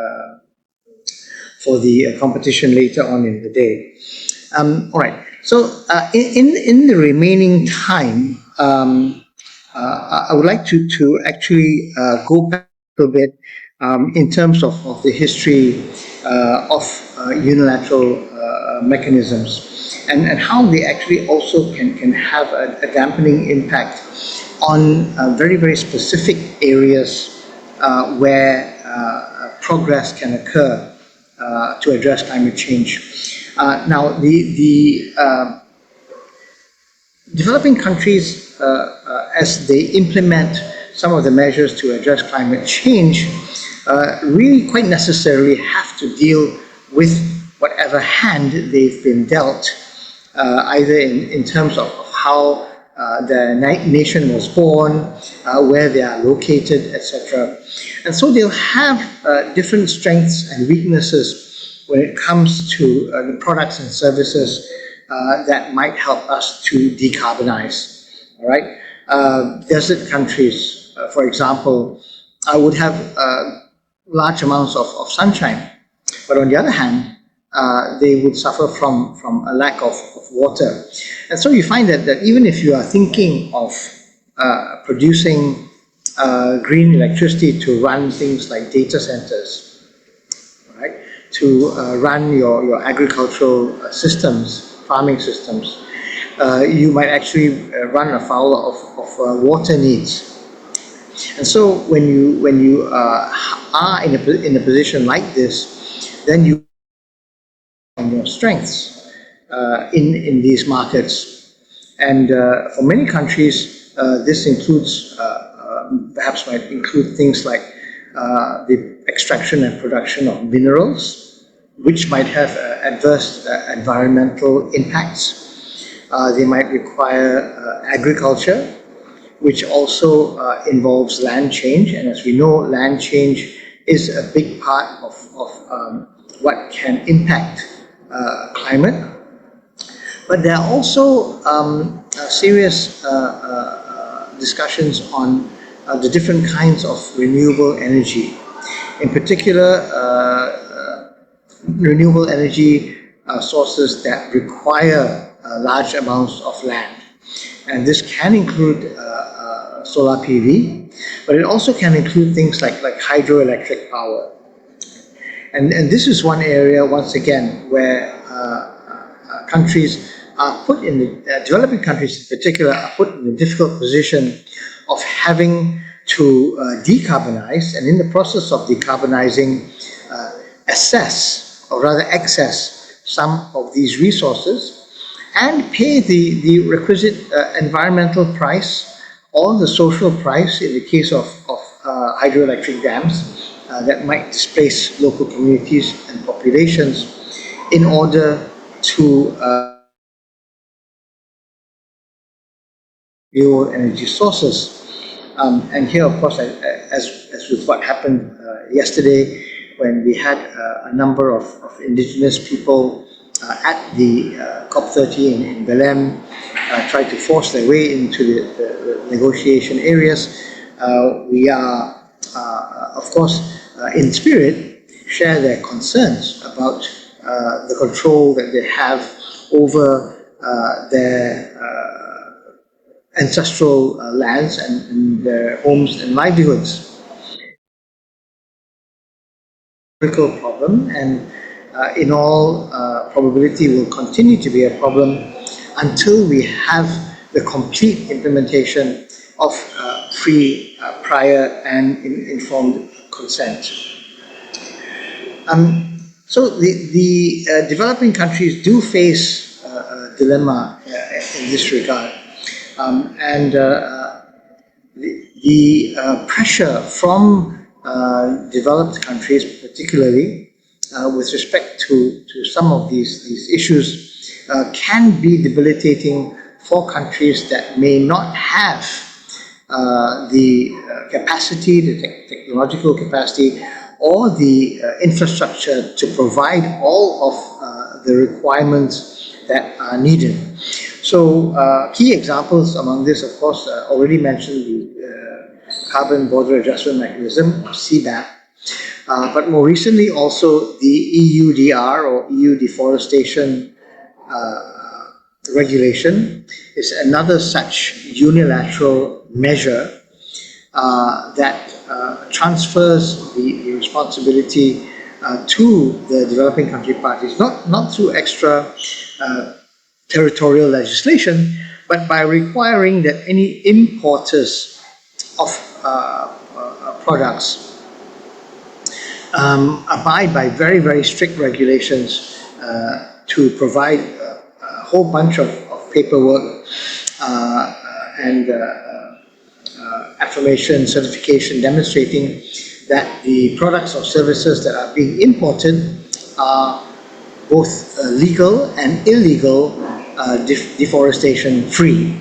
competition later on in the day. All right. So in the remaining time, I would like to actually go back a little bit in terms of the history of unilateral mechanisms and how they actually also can have a dampening impact on very, very specific areas where progress can occur to address climate change. Now, the developing countries, as they implement some of the measures to address climate change really quite necessarily have to deal with whatever hand they've been dealt, either in terms of how the nation was born, where they are located, etc. And so they'll have different strengths and weaknesses when it comes to the products and services that might help us to decarbonize. All right, desert countries, for example, would have large amounts of sunshine, but on the other hand, they would suffer from a lack of water. And so you find that even if you are thinking of producing green electricity to run things like data centers, right, to run your agricultural systems, farming systems, you might actually run afoul of water needs. And so when you are in a position like this, then you on your strengths in these markets. And for many countries, this includes, perhaps might include things like the extraction and production of minerals, which might have adverse environmental impacts. They might require agriculture, which also involves land change. And as we know, land change is a big part of what can impact climate. But there are also serious discussions on the different kinds of renewable energy. In particular, renewable energy sources that require large amounts of land. And this can include solar PV, but it also can include things like hydroelectric power. And this is one area, once again, where countries are put in the, developing countries in particular, are put in the difficult position of having to decarbonize, and in the process of decarbonizing, assess, or rather access some of these resources and pay the requisite environmental price or the social price in the case of hydroelectric dams that might displace local communities and populations in order to renewable energy sources. And here, of course, as with what happened yesterday, when we had a number of indigenous people at the COP30 in Belém try to force their way into the negotiation areas, we are, of course, in spirit, share their concerns about the control that they have over their ancestral lands and their homes and livelihoods. Critical problem, and in all probability will continue to be a problem until we have the complete implementation of free, prior and informed consent. So the developing countries do face a dilemma in this regard. And the pressure from developed countries, particularly with respect to some of these issues, can be debilitating for countries that may not have the capacity, the technological capacity, or the infrastructure to provide all of the requirements that are needed. So key examples among this, of course, already mentioned the Carbon Border Adjustment Mechanism, or CBAM, but more recently also the EUDR, or EU Deforestation Regulation, is another such unilateral measure that transfers the responsibility to the developing country parties, not through extra territorial legislation, but by requiring that any importers of products abide by very, very strict regulations to provide a whole bunch of paperwork and affirmation, certification, demonstrating that the products or services that are being imported are both legal and illegal, deforestation free.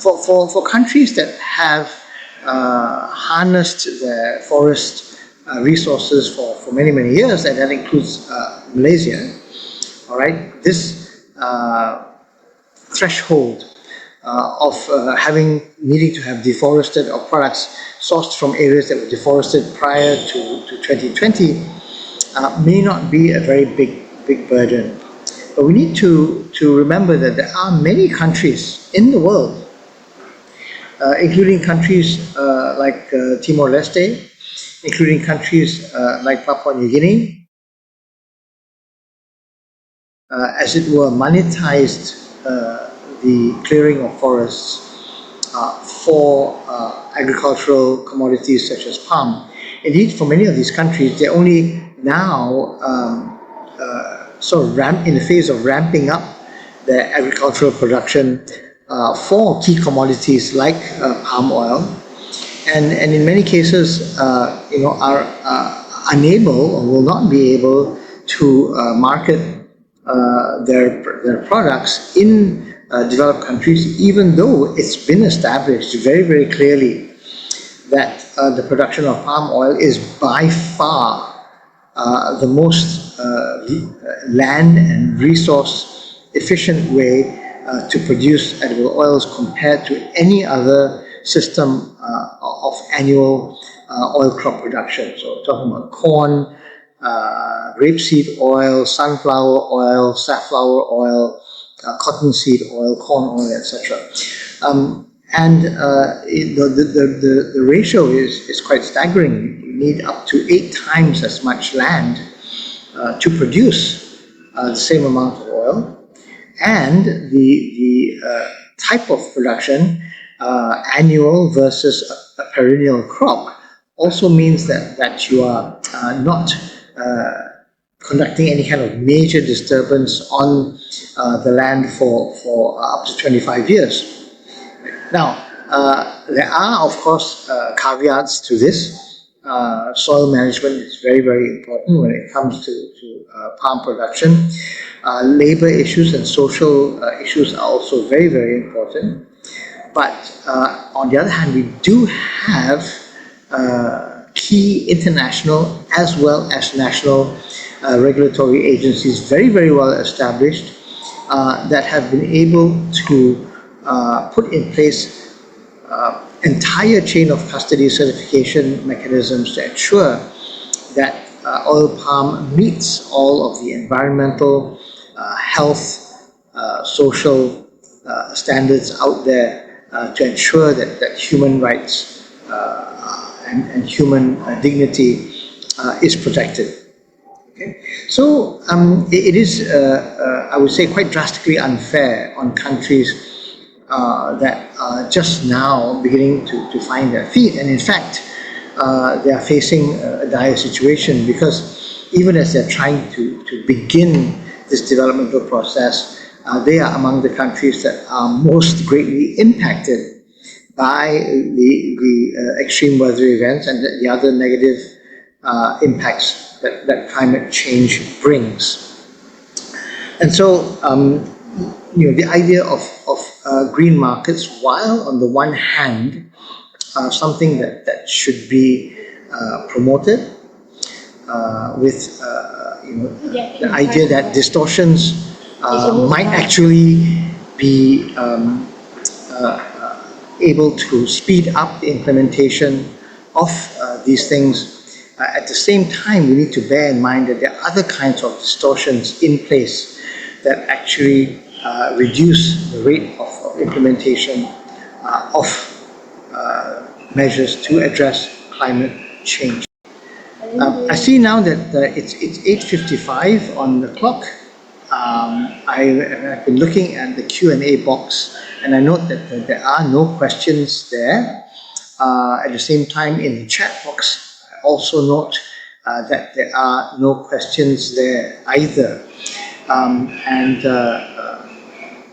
For countries that have harnessed their forest resources for many, many years, and that includes Malaysia, all right, this threshold of needing to have deforested or products sourced from areas that were deforested prior to 2020 may not be a very big burden. But we need to remember that there are many countries in the world, including countries like Timor-Leste, including countries like Papua New Guinea, as it were, monetized the clearing of forests for agricultural commodities such as palm. Indeed, for many of these countries, they're only now in the phase of ramping up their agricultural production for key commodities like palm oil, and in many cases, are unable or will not be able to market their products in developed countries, even though it's been established very, very clearly that the production of palm oil is by far the most land and resource efficient way to produce edible oils compared to any other system of annual oil crop production. So talking about corn, rapeseed oil, sunflower oil, safflower oil, cottonseed oil, corn oil, etc. The ratio is quite staggering. You need up to 8 times as much land to produce the same amount of oil, and the type of production, annual versus a perennial crop, also means that you are not conducting any kind of major disturbance on the land for up to 25 years. Now, there are, of course, caveats to this. Soil management is very, very important when it comes to palm production. Labor issues and social issues are also very, very important. But on the other hand, we do have key international as well as national regulatory agencies, very, very well established, that have been able to put in place entire chain of custody certification mechanisms to ensure that oil palm meets all of the environmental, health, social standards out there to ensure that human rights and human dignity is protected. Okay. So it is, I would say, quite drastically unfair on countries that are just now beginning to find their feet, and in fact they are facing a dire situation, because even as they're trying to begin this developmental process, they are among the countries that are most greatly impacted by the extreme weather events and the other negative impacts that climate change brings. And so the idea of green markets, while on the one hand something that should be promoted, with the idea that distortions might actually be able to speed up the implementation of these things. At the same time, we need to bear in mind that there are other kinds of distortions in place that actually reduce the rate of implementation of measures to address climate change. I see now that it's 8:55 on the clock. I've been looking at the Q&A box, and I note that there are no questions there. At the same time, in the chat box, I also note that there are no questions there either.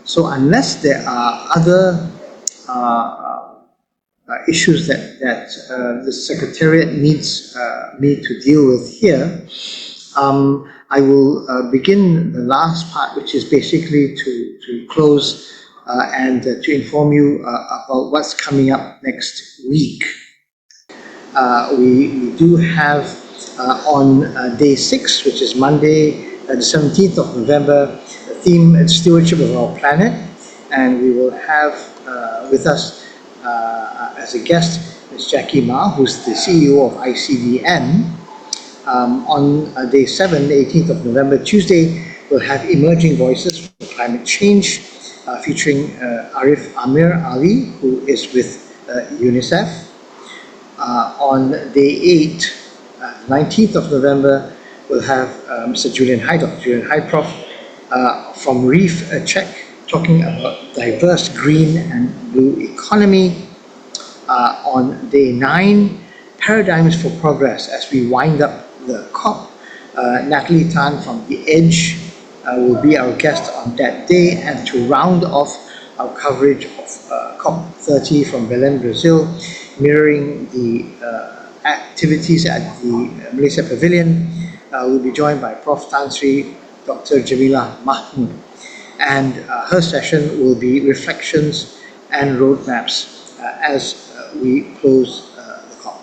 So unless there are other issues that the Secretariat needs me to deal with here, I will begin the last part, which is basically to close and to inform you about what's coming up next week. We do have on day 6, which is Monday, the 17th of November, the theme is Stewardship of Our Planet, and we will have with us as a guest Ms. Jackie Ma, who's the CEO of ICDN. On day 7, the 18th of November, Tuesday, we'll have Emerging Voices for Climate Change, featuring Arif Amir Ali, who is with UNICEF. On day 8, 19th of November, we'll have Mr. Julian Hyde, Dr. Julian Hyde, Prof, from Reef Check, talking about diverse green and blue economy. On day 9, Paradigms for Progress, as we wind up the COP. Natalie Tan from The Edge will be our guest on that day, and to round off our coverage of COP30 from Belém, Brazil, mirroring the activities at the Malaysian Pavillion, we'll be joined by Prof. Tan Sri Dr. Jamila Mahmood, and her session will be Reflections and Roadmaps as we close the COP.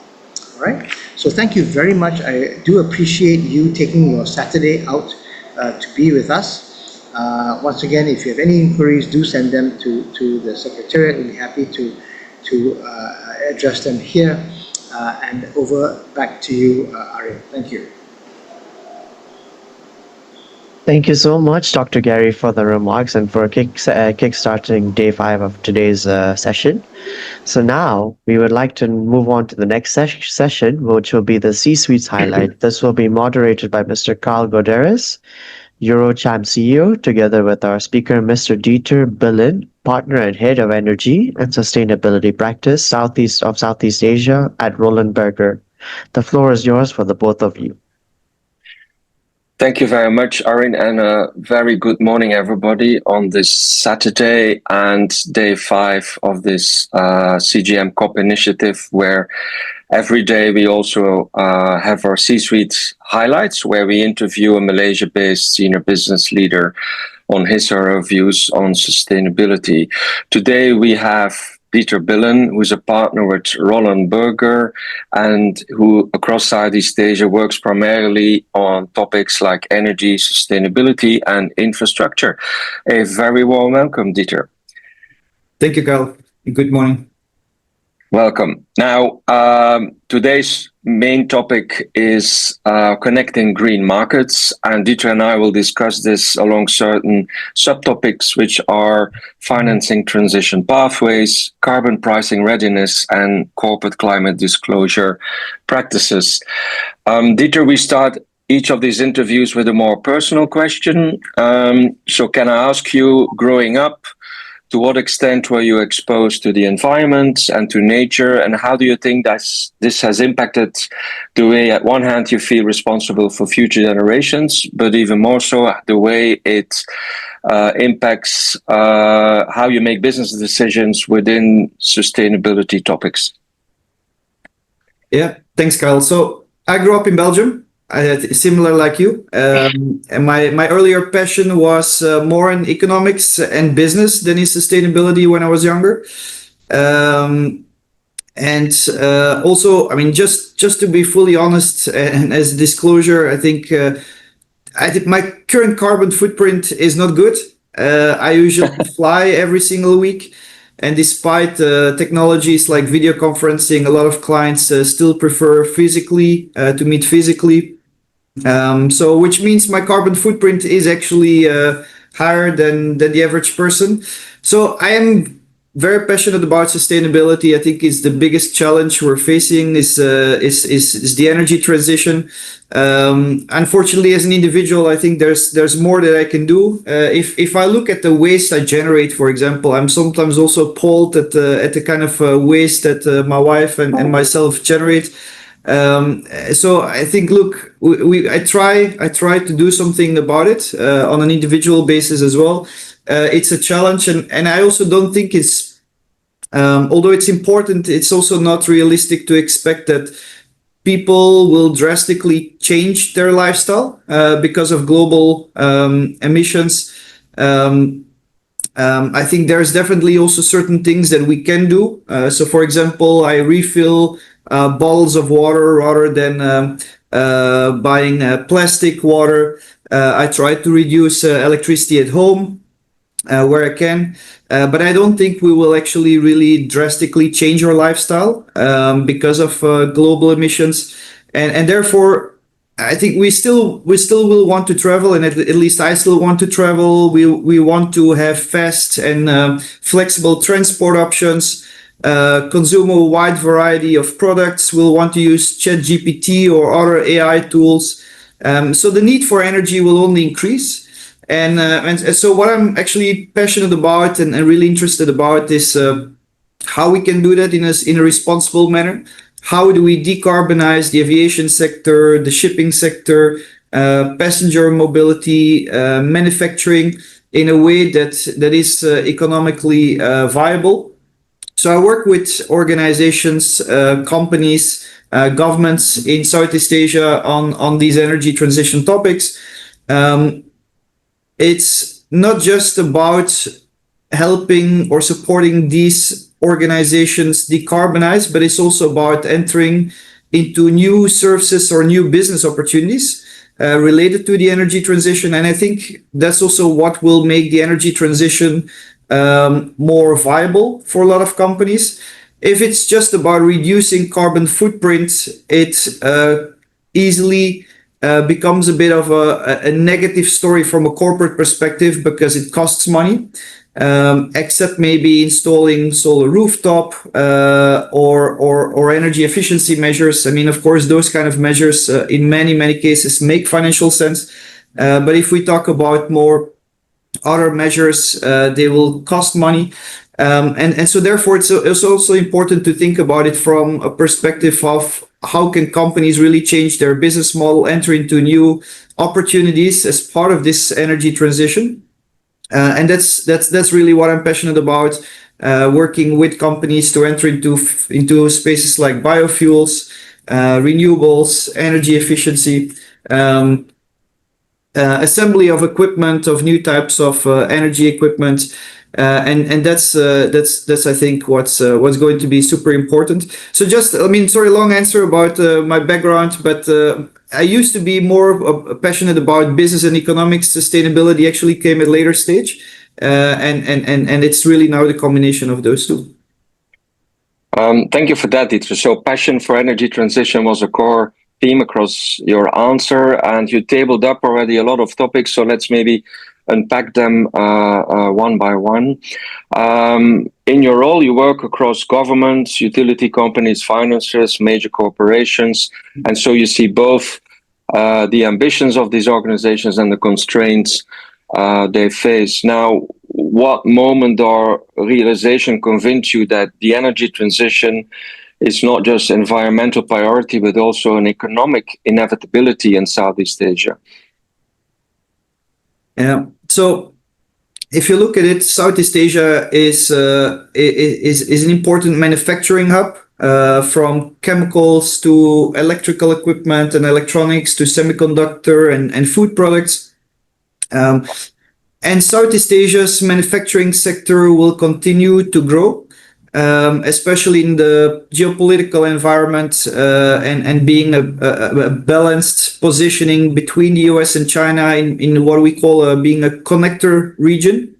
All right. So thank you very much. I do appreciate you taking your Saturday out to be with us. Once again, if you have any inquiries, do send them to the Secretariat. We'll be happy to address them here. And over back to you, Arif. Thank you. Thank you so much, Dr. Gary, for the remarks and for kickstarting day 5 of today's session. So now we would like to move on to the next session, which will be the C-Suites highlight. This will be moderated by Mr. Karl Godderis, EUROCHAM CEO, together with our speaker, Mr. Dieter Billen, partner and head of energy and sustainability practice, Southeast Asia at Roland Berger. The floor is yours for the both of you. Thank you very much, Arin, and a very good morning, everybody, on this Saturday and day 5 of this CGM COP initiative, where every day we also have our C-Suite highlights, where we interview a Malaysia-based senior business leader on his or her views on sustainability. Today we have Dieter Billen, who's a partner with Roland Berger, and who across Southeast Asia works primarily on topics like energy, sustainability, and infrastructure. A very warm welcome, Dieter. Thank you, Karl. Good morning. Welcome. Now, today's main topic is connecting green markets, and Dieter and I will discuss this along certain subtopics, which are financing transition pathways, carbon pricing readiness, and corporate climate disclosure practices. Dieter, we start each of these interviews with a more personal question. So can I ask you, growing up, to what extent were you exposed to the environment and to nature, and how do you think that this has impacted the way, at one hand, you feel responsible for future generations, but even more so, the way it impacts how you make business decisions within sustainability topics? Yeah, thanks, Karl. So I grew up in Belgium. I had similar like you, and my earlier passion was more in economics and business than in sustainability when I was younger. Also, I mean, just to be fully honest, and as disclosure, I think my current carbon footprint is not good. I usually fly every single week, and despite technologies like video conferencing, a lot of clients still prefer physically to meet physically. So which means my carbon footprint is actually higher than the average person. So I am very passionate about sustainability. I think it's the biggest challenge we're facing is the energy transition. Unfortunately, as an individual, I think there's more that I can do. If I look at the waste I generate, for example, I'm sometimes also appalled at the kind of waste that my wife and myself generate. So I think, look, I try to do something about it on an individual basis as well. It's a challenge, and I also don't think it's Although it's important, it's also not realistic to expect that people will drastically change their lifestyle because of global emissions. I think there's definitely also certain things that we can do. So, for example, I refill bottles of water rather than buying plastic water. I try to reduce electricity at home where I can. But I don't think we will actually really drastically change our lifestyle because of global emissions. And therefore, I think we still will want to travel, and at least I still want to travel. We want to have fast and flexible transport options, consume a wide variety of products. We'll want to use ChatGPT or other AI tools. So the need for energy will only increase. And so what I'm actually passionate about and really interested about is how we can do that in a responsible manner. How do we decarbonize the aviation sector, the shipping sector, passenger mobility, manufacturing in a way that is economically viable? So I work with organizations, companies, governments in Southeast Asia on these energy transition topics. It's not just about helping or supporting these organizations decarbonize, but it's also about entering into new services or new business opportunities related to the energy transition. And I think that's also what will make the energy transition more viable for a lot of companies. If it's just about reducing carbon footprint, it easily becomes a bit of a negative story from a corporate perspective because it costs money. Except maybe installing solar rooftop or energy efficiency measures. I mean, of course, those kind of measures in many cases make financial sense. But if we talk about more other measures, they will cost money. And so therefore, it's also important to think about it from a perspective of how can companies really change their business model, enter into new opportunities as part of this energy transition. And that's really what I'm passionate about, working with companies to enter into spaces like biofuels, renewables, energy efficiency, assembly of equipment, of new types of energy equipment, and that's I think what's going to be super important. So sorry, long answer about my background, but I used to be more passionate about business and economics. Sustainability actually came at a later stage, and it's really now the combination of those two. Thank you for that, Dieter. So passion for energy transition was a core theme across your answer, and you tabled up already a lot of topics. So let's maybe unpack them one by one. In your role, you work across governments, utility companies, financiers, major corporations, and so you see both the ambitions of these organizations and the constraints they face. Now, what moment or realization convinced you that the energy transition is not just environmental priority, but also an economic inevitability in Southeast Asia? Yeah. So if you look at it, Southeast Asia is an important manufacturing hub, from chemicals to electrical equipment and electronics to semiconductor and food products. And Southeast Asia's manufacturing sector will continue to grow, especially in the geopolitical environment and being a balanced positioning between the US and China in what we call being a connector region.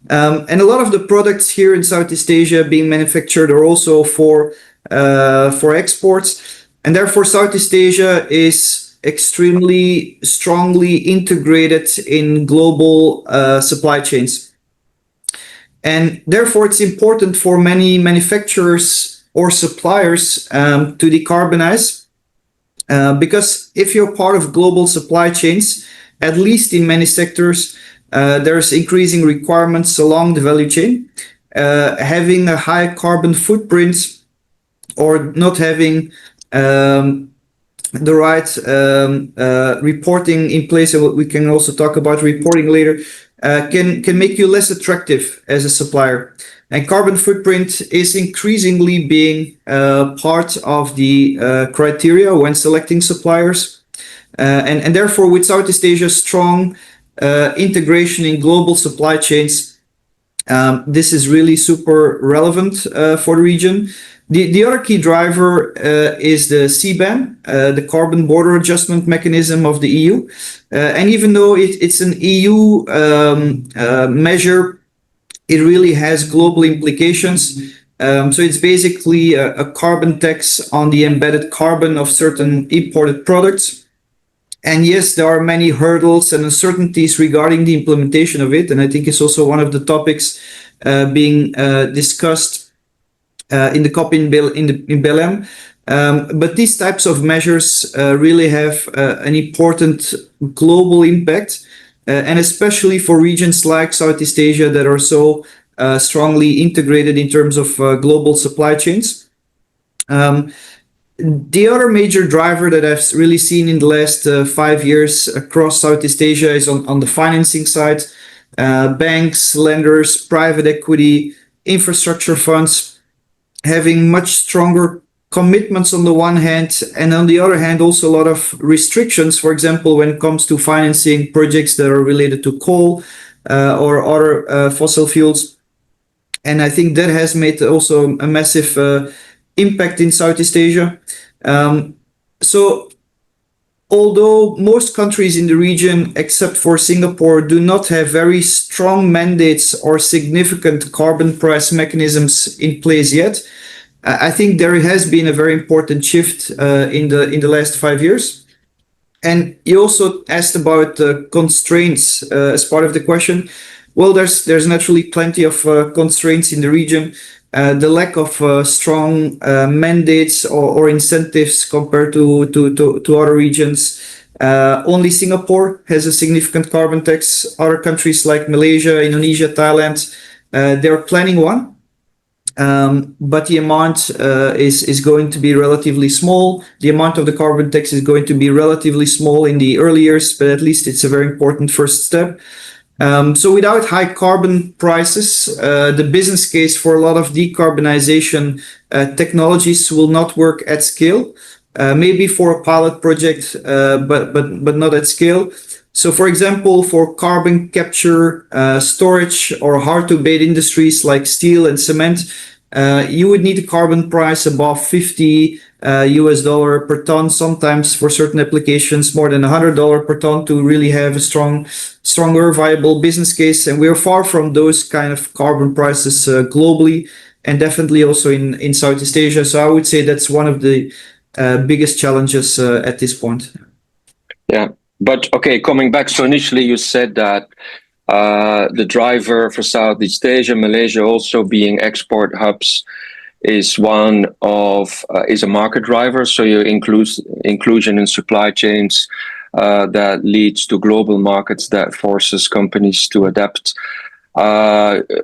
And a lot of the products here in Southeast Asia being manufactured are also for exports. And therefore, Southeast Asia is extremely strongly integrated in global supply chains. And therefore, it's important for many manufacturers or suppliers to decarbonize, because if you're part of global supply chains, at least in many sectors, there's increasing requirements along the value chain. Having a high carbon footprint or not having the right reporting in place, and we can also talk about reporting later, can make you less attractive as a supplier. And carbon footprint is increasingly being part of the criteria when selecting suppliers. And therefore, with Southeast Asia's strong integration in global supply chains, this is really super relevant for the region. The other key driver is the CBAM, the Carbon Border Adjustment Mechanism of the EU. And even though it's an EU measure, it really has global implications. So it's basically a carbon tax on the embedded carbon of certain imported products. And yes, there are many hurdles and uncertainties regarding the implementation of it. And I think it's also one of the topics being discussed in the COP in Belém. But these types of measures really have an important global impact, and especially for regions like Southeast Asia that are so strongly integrated in terms of global supply chains. The other major driver that I've really seen in the last 5 years across Southeast Asia is on the financing side. Banks, lenders, private equity, infrastructure funds having much stronger commitments on the one hand, and on the other hand, also a lot of restrictions, for example, when it comes to financing projects that are related to coal or other fossil fuels. And I think that has made also a massive impact in Southeast Asia. So although most countries in the region, except for Singapore, do not have very strong mandates or significant carbon price mechanisms in place yet, I think there has been a very important shift in the last 5 years. And you also asked about constraints as part of the question. Well, there's naturally plenty of constraints in the region. The lack of strong mandates or incentives compared to other regions. Only Singapore has a significant carbon tax. Other countries like Malaysia, Indonesia, Thailand, they're planning one. But the amount is going to be relatively small. The amount of the carbon tax is going to be relatively small in the early years, but at least it's a very important first step. So without high carbon prices, the business case for a lot of decarbonization technologies will not work at scale. Maybe for a pilot project, but not at scale. So for example, for carbon capture, storage, or hard-to-abate industries like steel and cement, you would need a carbon price above $50 per ton, sometimes for certain applications more than $100 per ton to really have a stronger viable business case. And we're far from those kind of carbon prices globally, and definitely also in Southeast Asia. So I would say that's one of the biggest challenges at this point. Yeah. But okay, coming back, so initially you said that the driver for Southeast Asia, Malaysia also being export hubs, is a market driver. So your inclusion in supply chains that leads to global markets that forces companies to adapt.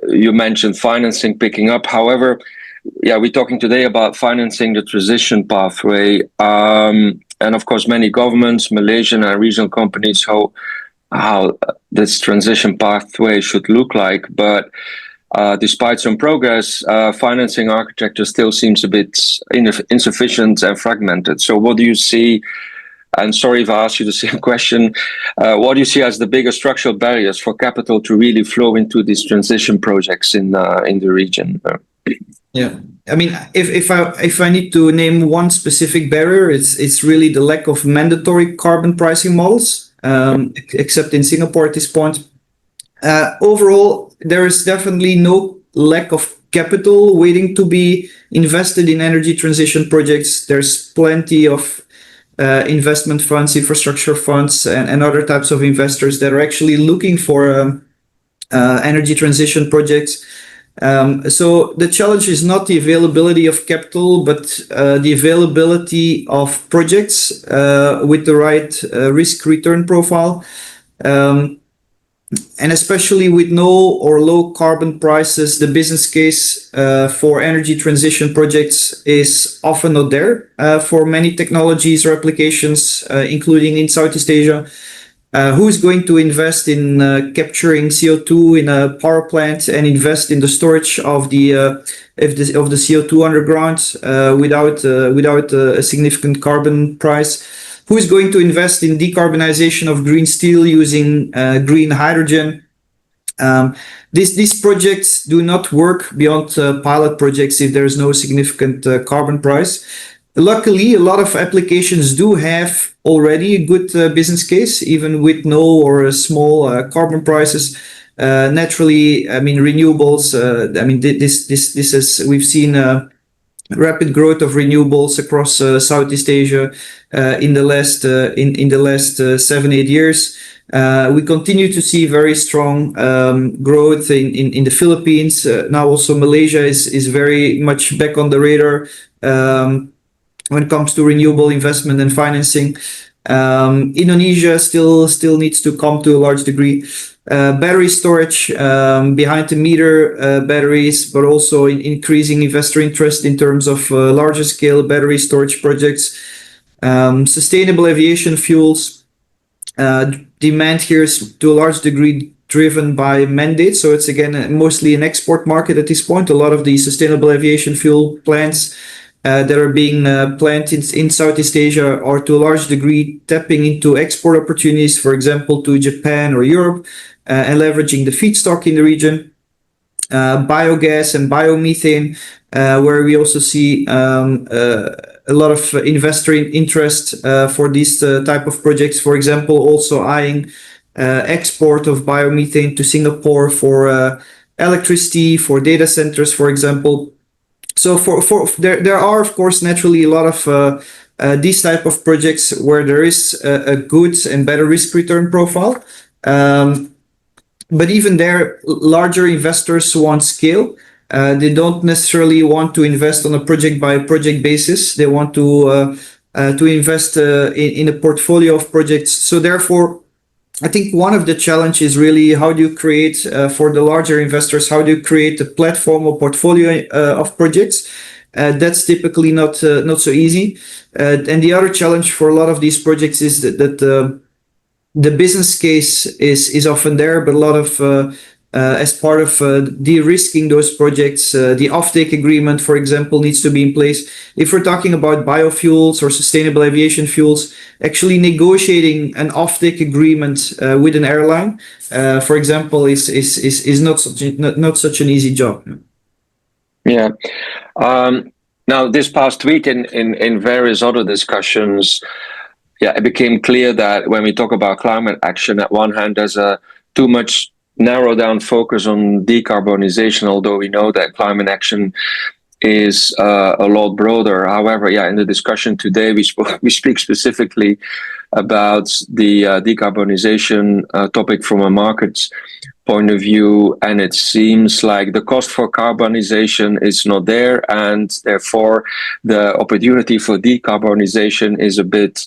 You mentioned financing picking up. However, yeah, we're talking today about financing the transition pathway. And of course, many governments, Malaysian and regional companies, how this transition pathway should look like. But despite some progress, financing architecture still seems a bit insufficient and fragmented. So what do you see? And sorry if I asked you the same question. What do you see as the biggest structural barriers for capital to really flow into these transition projects in the region? Yeah, I mean, if I need to name one specific barrier, it's really the lack of mandatory carbon pricing models, except in Singapore at this point. Overall, there is definitely no lack of capital waiting to be invested in energy transition projects. There's plenty of investment funds, infrastructure funds, and other types of investors that are actually looking for energy transition projects. So the challenge is not the availability of capital, but the availability of projects with the right risk-return profile. And especially with no or low carbon prices, the business case for energy transition projects is often not there for many technologies or applications, including in Southeast Asia. Who's going to invest in capturing CO2 in a power plant and invest in the storage of the CO2 underground without a significant carbon price? Who is going to invest in decarbonization of green steel using green hydrogen? These projects do not work beyond pilot projects if there is no significant carbon price. Luckily, a lot of applications do have already a good business case, even with no or small carbon prices. Naturally, I mean, renewables. This is we've seen rapid growth of renewables across Southeast Asia in the last 7-8 years. We continue to see very strong growth in the Philippines. Now also Malaysia is very much back on the radar when it comes to renewable investment and financing. Indonesia still needs to come to a large degree. Battery storage, behind the meter batteries, but also increasing investor interest in terms of larger scale battery storage projects. Sustainable aviation fuels, demand here is to a large degree driven by mandates. So it's again mostly an export market at this point. A lot of the sustainable aviation fuel plants that are being planned in Southeast Asia are to a large degree tapping into export opportunities, for example, to Japan or Europe, and leveraging the feedstock in the region. Biogas and biomethane, where we also see a lot of investor interest for these type of projects. For example, also eyeing export of biomethane to Singapore for electricity, for data centers, for example. So there are, of course, naturally a lot of these type of projects where there is a good and better risk return profile. But even there, larger investors want scale. They don't necessarily want to invest on a project by project basis. They want to invest in a portfolio of projects. So therefore, I think one of the challenges is really how do you create for the larger investors, how do you create a platform or portfolio of projects? That's typically not so easy. And the other challenge for a lot of these projects is that the business case is often there, but a lot of as part of de-risking those projects, the offtake agreement, for example, needs to be in place. If we're talking about biofuels or sustainable aviation fuels, actually negotiating an offtake agreement with an airline, for example, is not such an easy job. Yeah. Now, this past week in various other discussions, it became clear that when we talk about climate action, at one hand, there's a too much narrow down focus on decarbonization, although we know that climate action is a lot broader. However, in the discussion today, we speak specifically about the decarbonization topic from a market point of view, and it seems like the cost for carbonization is not there, and therefore the opportunity for decarbonization is a bit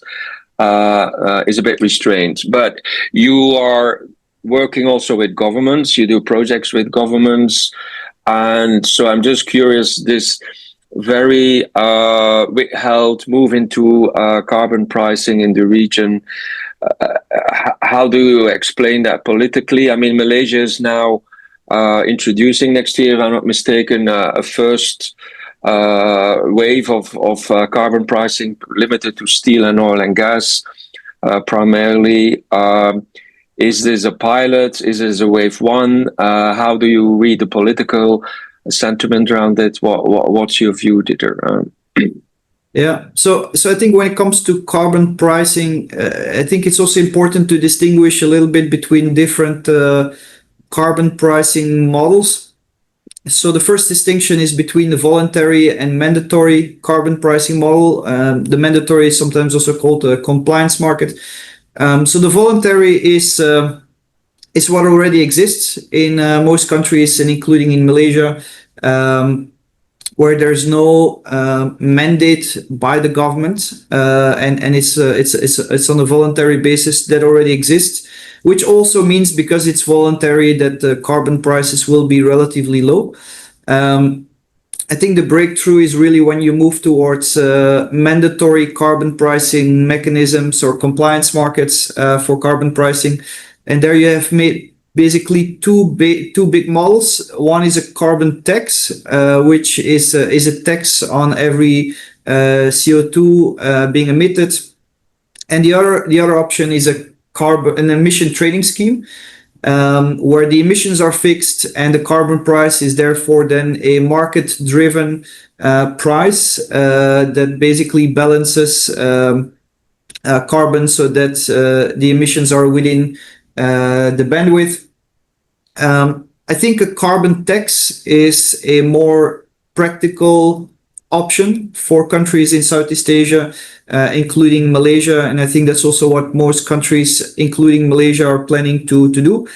restrained. But you are working also with governments, you do projects with governments, and so I'm just curious, this very withheld move into carbon pricing in the region, how do you explain that politically? I mean, Malaysia is now introducing next year, if I'm not mistaken, a first wave of carbon pricing limited to steel and oil and gas primarily. Is this a pilot? Is this a wave one? How do you read the political sentiment around it? What's your view, Dieter? So I think when it comes to carbon pricing, I think it's also important to distinguish a little bit between different carbon pricing models. So the first distinction is between the voluntary and mandatory carbon pricing model. The mandatory is sometimes also called a compliance market. So the voluntary is what already exists in most countries, and including in Malaysia, where there's no mandate by the government, and it's on a voluntary basis that already exists, which also means because it's voluntary that the carbon prices will be relatively low. I think the breakthrough is really when you move towards mandatory carbon pricing mechanisms or compliance markets for carbon pricing. And there you have made basically two big models. One is a carbon tax, which is a tax on every CO2 being emitted. And the other option is an emission trading scheme, where the emissions are fixed and the carbon price is therefore then a market-driven price that basically balances carbon so that the emissions are within the bandwidth. I think a carbon tax is a more practical option for countries in Southeast Asia, including Malaysia, and I think that's also what most countries, including Malaysia, are planning to do.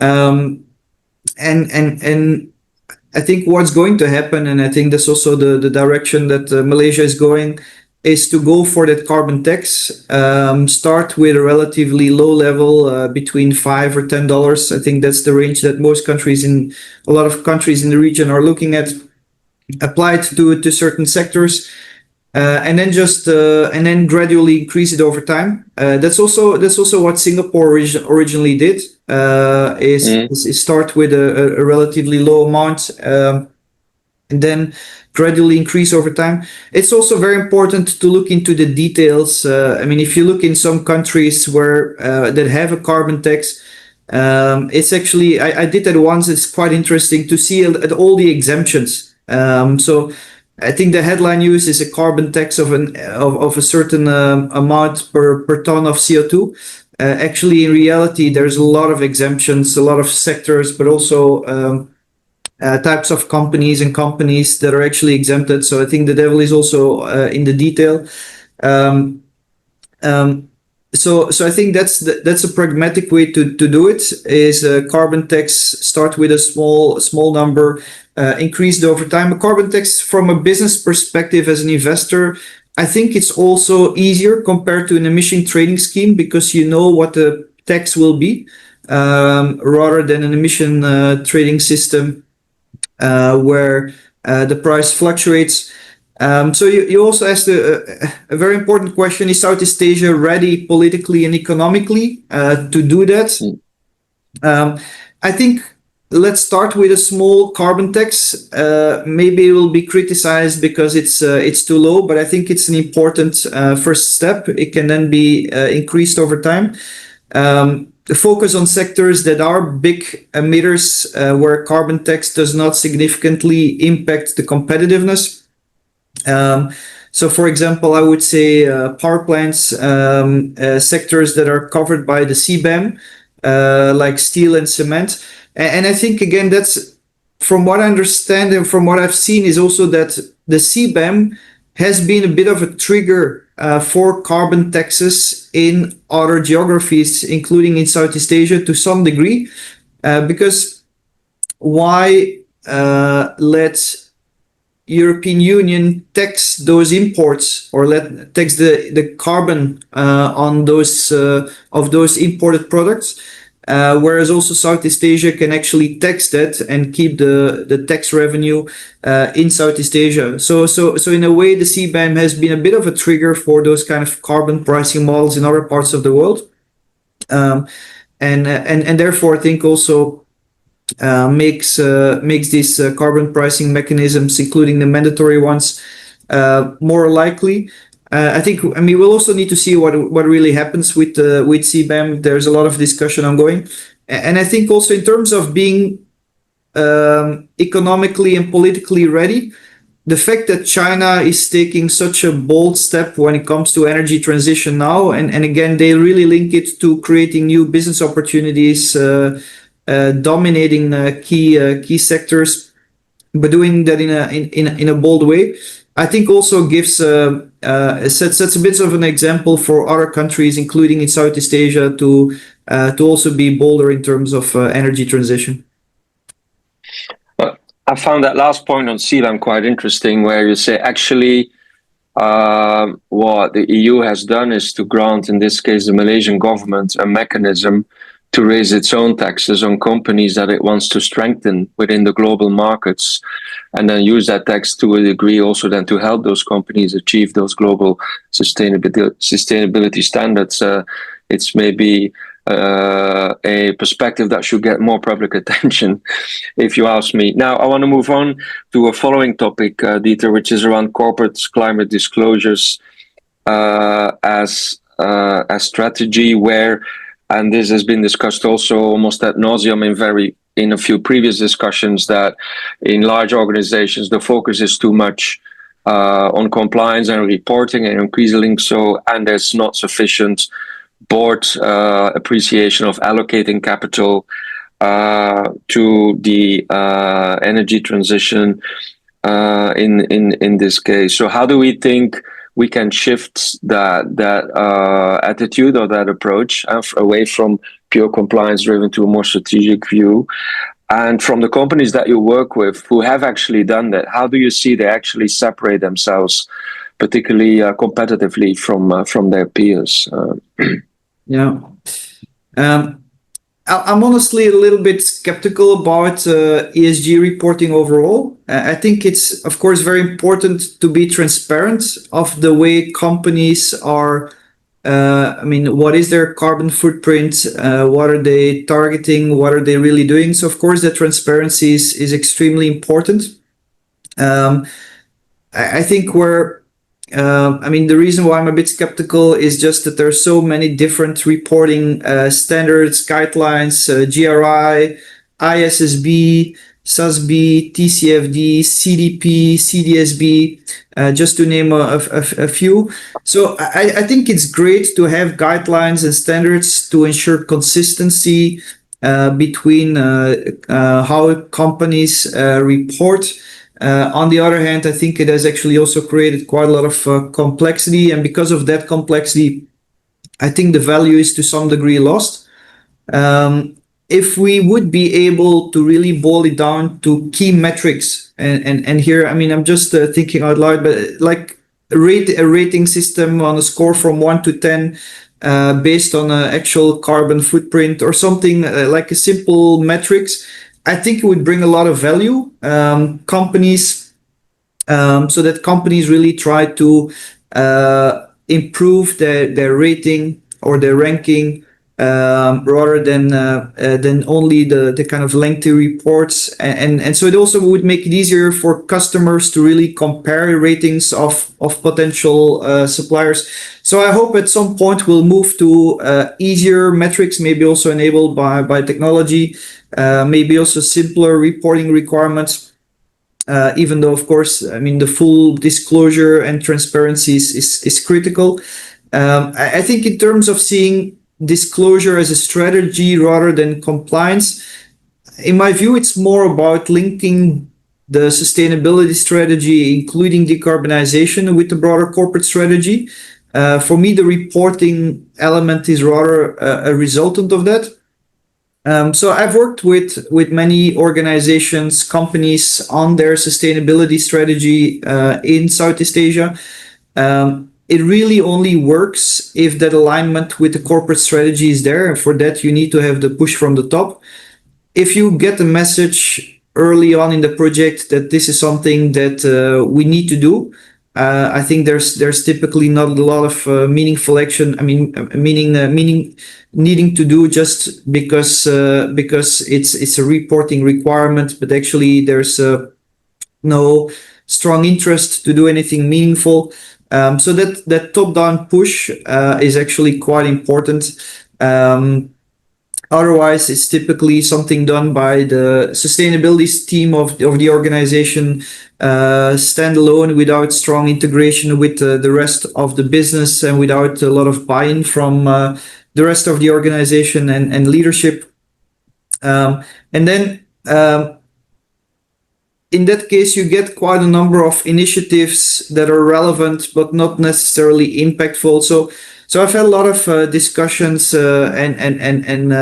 And I think what's going to happen, and I think that's also the direction that Malaysia is going, is to go for that carbon tax. Start with a relatively low level, between $5 or $10. I think that's the range that a lot of countries in the region are looking at. Applied to certain sectors, and then gradually increase it over time. That's also what Singapore originally did. Is start with a relatively low amount, and then gradually increase over time. It's also very important to look into the details. I mean, if you look in some countries where that have a carbon tax, it's actually I did that once. It's quite interesting to see at all the exemptions. So I think the headline news is a carbon tax of a certain amount per ton of CO2. Actually, in reality, there's a lot of exemptions, a lot of sectors, but also types of companies and companies that are actually exempted. So I think the devil is also in the detail. So I think that's a pragmatic way to do it. Is a carbon tax, start with a small number, increased over time. A carbon tax from a business perspective as an investor, I think it's also easier compared to an emission trading scheme because you know what the tax will be, rather than an emission trading system where the price fluctuates. So you also asked a very important question: is Southeast Asia ready politically and economically to do that? I think let's start with a small carbon tax. Maybe it will be criticized because it's too low, but I think it's an important first step. It can then be increased over time. The focus on sectors that are big emitters, where carbon tax does not significantly impact the competitiveness. So, for example, I would say power plants, sectors that are covered by the CBAM, like steel and cement. And I think, again, that's, from what I understand and from what I've seen, is also that the CBAM has been a bit of a trigger for carbon taxes in other geographies, including in Southeast Asia to some degree. Because why let European Union tax those imports, or tax the carbon on those of those imported products, whereas also Southeast Asia can actually tax that and keep the tax revenue in Southeast Asia. So in a way, the CBAM has been a bit of a trigger for those kind of carbon pricing models in other parts of the world, and therefore I think also makes these carbon pricing mechanisms, including the mandatory ones, more likely. I mean, we'll also need to see what really happens with CBAM. There's a lot of discussion ongoing, and I think also in terms of being economically and politically ready, the fact that China is taking such a bold step when it comes to energy transition now, and again they really link it to creating new business opportunities. Dominating key sectors, but doing that in a bold way, I think also gives sets a bit of an example for other countries, including in Southeast Asia, to also be bolder in terms of energy transition. I found that last point on CBAM quite interesting, where you say actually what the EU has done is to grant, in this case, the Malaysian government a mechanism to raise its own taxes on companies that it wants to strengthen within the global markets, and then use that tax to a degree also then to help those companies achieve those global sustainability standards. It's maybe a perspective that should get more public attention, if you ask me. Now, I want to move on to a following topic, Dieter, which is around corporate climate disclosures as strategy, where, and this has been discussed also almost ad nauseum in a few previous discussions, that in large organizations the focus is too much on compliance and reporting, and increasingly so, and there's not sufficient board appreciation of allocating capital to the energy transition in this case. So how do we think we can shift that attitude or that approach away from pure compliance driven to a more strategic view? And from the companies that you work with who have actually done that, how do you see they actually separate themselves, particularly competitively from their peers? Yeah. I'm honestly a little bit skeptical about ESG reporting overall. I think it's, of course, very important to be transparent of the way companies are. What is their carbon footprint? What are they targeting? What are they really doing? So, of course, the transparency is extremely important. I think the reason why I'm a bit skeptical is just that there are so many different reporting standards, guidelines, GRI, ISSB, SASB, TCFD, CDP, CDSB, just to name a few. So I think it's great to have guidelines and standards to ensure consistency between how companies report. On the other hand, I think it has actually also created quite a lot of complexity, and because of that complexity, I think the value is to some degree lost. If we would be able to really boil it down to key metrics, and here, I'm just thinking out loud, but like a rating system on a score from 1 to 10 based on an actual carbon footprint or something like a simple metrics, I think it would bring a lot of value companies, so that companies really try to improve their rating or their ranking rather than only the kind of lengthy reports, and so it also would make it easier for customers to really compare ratings of potential suppliers. So I hope at some point we'll move to easier metrics, maybe also enabled by technology, maybe also simpler reporting requirements, even though, of course, the full disclosure and transparency is critical. I think in terms of seeing disclosure as a strategy rather than compliance, in my view, it's more about linking the sustainability strategy, including decarbonization, with the broader corporate strategy. For me, the reporting element is rather a resultant of that. So I've worked with many organizations, companies on their sustainability strategy in Southeast Asia. It really only works if that alignment with the corporate strategy is there. And for that, you need to have the push from the top. If you get the message early on in the project that this is something that we need to do, I think there's typically not a lot of meaningful action. Meaning needing to do just because it's a reporting requirement, but actually there's no strong interest to do anything meaningful. So that top-down push is actually quite important. Otherwise, it's typically something done by the sustainability team of the organization, standalone, without strong integration with the rest of the business and without a lot of buy-in from the rest of the organization and leadership. And then in that case, you get quite a number of initiatives that are relevant but not necessarily impactful. So I've had a lot of discussions and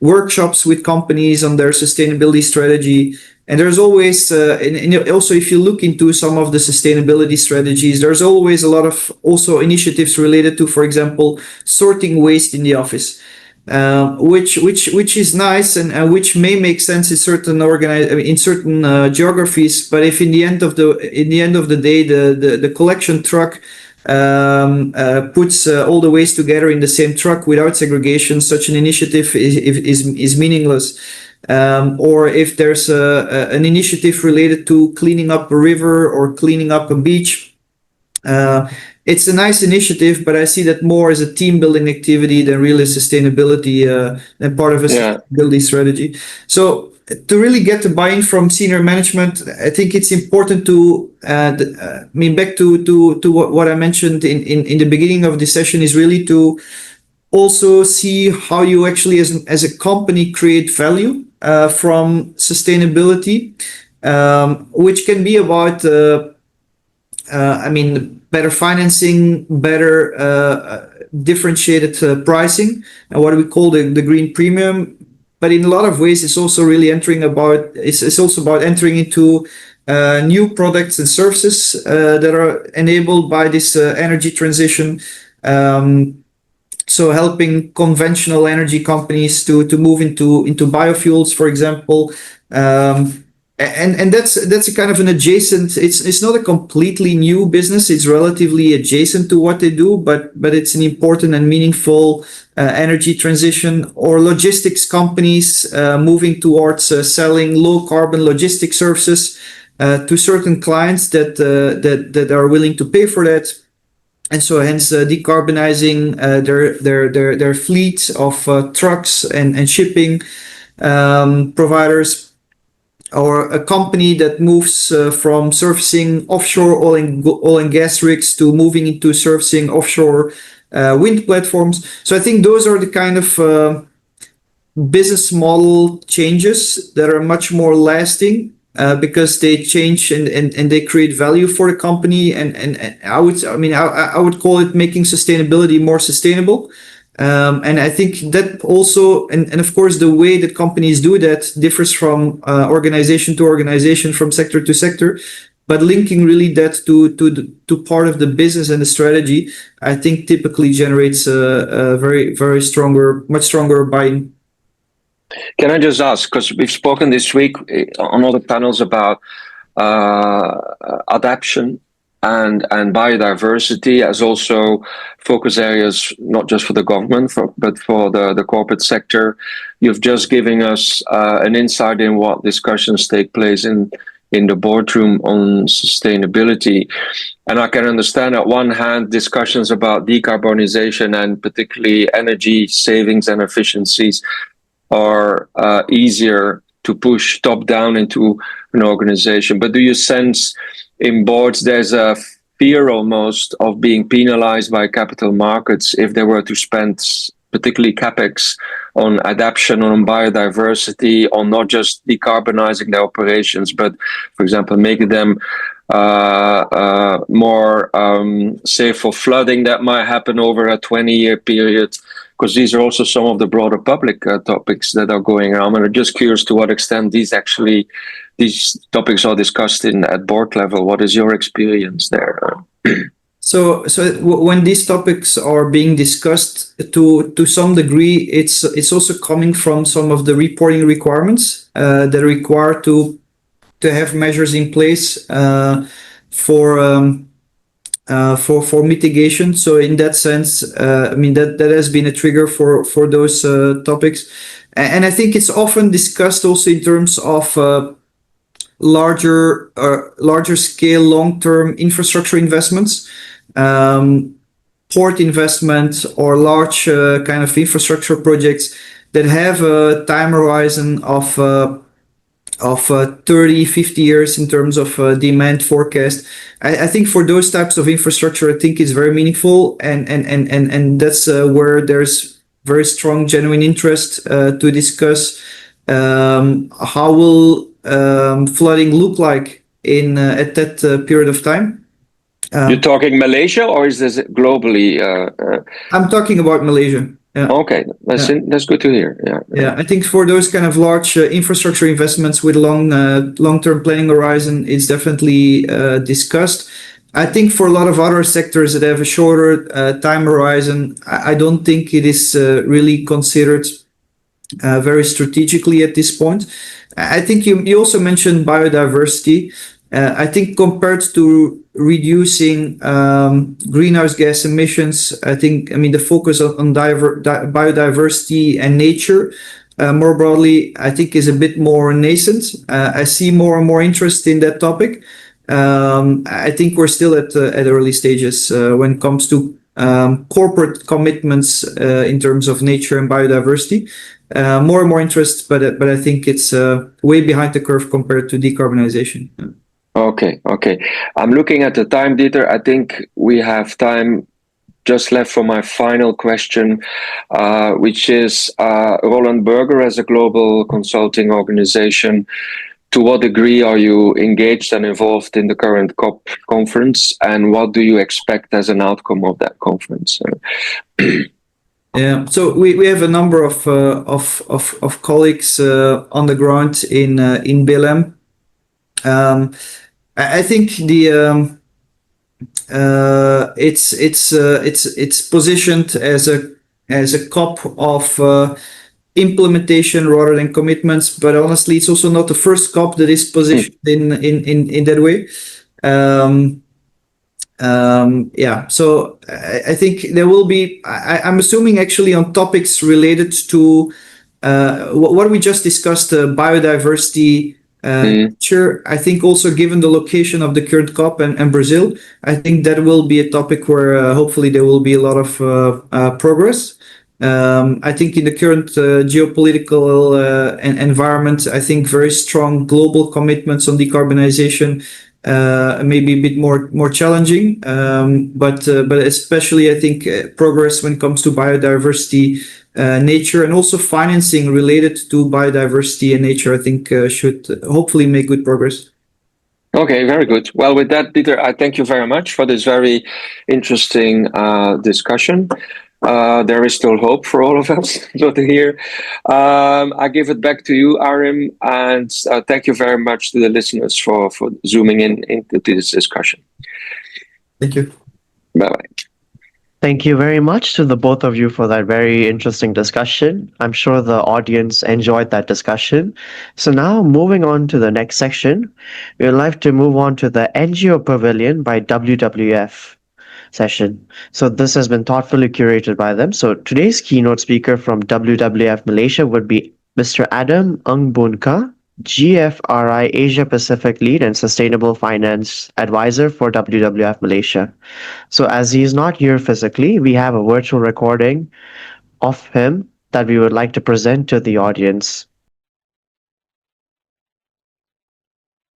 workshops with companies on their sustainability strategy. And there's always, and also if you look into some of the sustainability strategies, there's always a lot of also initiatives related to, for example, sorting waste in the office. which is nice and which may make sense in certain geographies. But if in the end of the day the collection truck puts all the waste together in the same truck without segregation, such an initiative is meaningless. Or if there's an initiative related to cleaning up a river or cleaning up a beach, it's a nice initiative, but I see that more as a team building activity than really sustainability and part of a sustainability strategy. So to really get the buy-in from senior management, I think it's important to, back to what I mentioned in the beginning of the session, is really to also see how you actually as a company create value from sustainability, which can be about better financing, better differentiated pricing, and what we call the green premium. But in a lot of ways, it's also really it's also about entering into new products and services that are enabled by this energy transition. So helping conventional energy companies to move into biofuels, for example. And that's a kind of an adjacent. It's not a completely new business. It's relatively adjacent to what they do, but it's an important and meaningful energy transition. Or logistics companies moving towards selling low carbon logistic services to certain clients that are willing to pay for that, and so hence decarbonizing their fleet of trucks and shipping providers. Or a company that moves from servicing offshore oil and gas rigs to moving into servicing offshore wind platforms. So I think those are the kind of business model changes that are much more lasting because they change and they create value for the company. And I would call it making sustainability more sustainable. And I think that also, and of course, the way that companies do that differs from organization to organization, from sector to sector. But linking really that to part of the business and the strategy, I think typically generates a very, very much stronger buy-in. Can I just ask, because we've spoken this week on other panels about adaptation and biodiversity as also focus areas, not just for the government, but for the corporate sector. You've just given us an insight in what discussions take place in the boardroom on sustainability. And I can understand at one hand discussions about decarbonization and particularly energy savings and efficiencies are easier to push top down into an organization. But do you sense in boards there's a fear almost of being penalized by capital markets if they were to spend particularly capex on adaptation, on biodiversity, on not just decarbonizing their operations, but for example making them more safe for flooding that might happen over a 20-year period? Because these are also some of the broader public topics that are going around. And I'm just curious to what extent these topics are discussed at board level. What is your experience there? So when these topics are being discussed, to some degree, it's also coming from some of the reporting requirements that require to have measures in place for mitigation. So in that sense, that has been a trigger for those topics. And I think it's often discussed also in terms of larger scale long-term infrastructure investments, port investment, or large kind of infrastructure projects that have a time horizon of 30, 50 years in terms of demand forecast. I think for those types of infrastructure, I think it's very meaningful, and that's where there's very strong genuine interest to discuss how will flooding look like at that period of time. You're talking Malaysia, or is this globally? I'm talking about Malaysia. Yeah. Okay, that's good to hear. Yeah, I think for those kind of large infrastructure investments with long-term planning horizon, it's definitely discussed. I think for a lot of other sectors that have a shorter time horizon, I don't think it is really considered very strategically at this point. I think you also mentioned biodiversity. I think compared to reducing greenhouse gas emissions, I mean, the focus on biodiversity and nature more broadly, I think is a bit more nascent. I see more and more interest in that topic. I think we're still at early stages when it comes to corporate commitments in terms of nature and biodiversity. More and more interest, but I think it's way behind the curve compared to decarbonization. Okay. I'm looking at the time, Dieter. I think we have time just left for my final question, which is Roland Berger as a global consulting organization. To what degree are you engaged and involved in the current COP conference, and what do you expect as an outcome of that conference? Yeah, so we have a number of colleagues on the ground in Belém. I think it's positioned as a COP of implementation rather than commitments, but honestly, it's also not the first COP that is positioned in that way. Yeah, so I think there will be. I'm assuming actually on topics related to what we just discussed, biodiversity. Sure, I think also given the location of the current COP and Brazil, I think that will be a topic where hopefully there will be a lot of progress. I think in the current geopolitical environment, I think very strong global commitments on decarbonization may be a bit more challenging. But especially I think progress when it comes to biodiversity, nature, and also financing related to biodiversity and nature, I think should hopefully make good progress. Okay, very good. Well, with that, Dieter, I thank you very much for this very interesting discussion. There is still hope for all of us to hear. I give it back to you, Arim, and thank you very much to the listeners for zooming in into this discussion. Thank you. Bye-bye. Thank you very much to the both of you for that very interesting discussion. I'm sure the audience enjoyed that discussion. So now moving on to the next section, we would like to move on to the NGO Pavillion by WWF session. So this has been thoughtfully curated by them. So today's keynote speaker from WWF-Malaysia would be Mr. Adam Ng Boon Ka, GFRI Asia Pacific Lead and Sustainable Finance Advisor for WWF-Malaysia. So as he is not here physically, we have a virtual recording of him that we would like to present to the audience.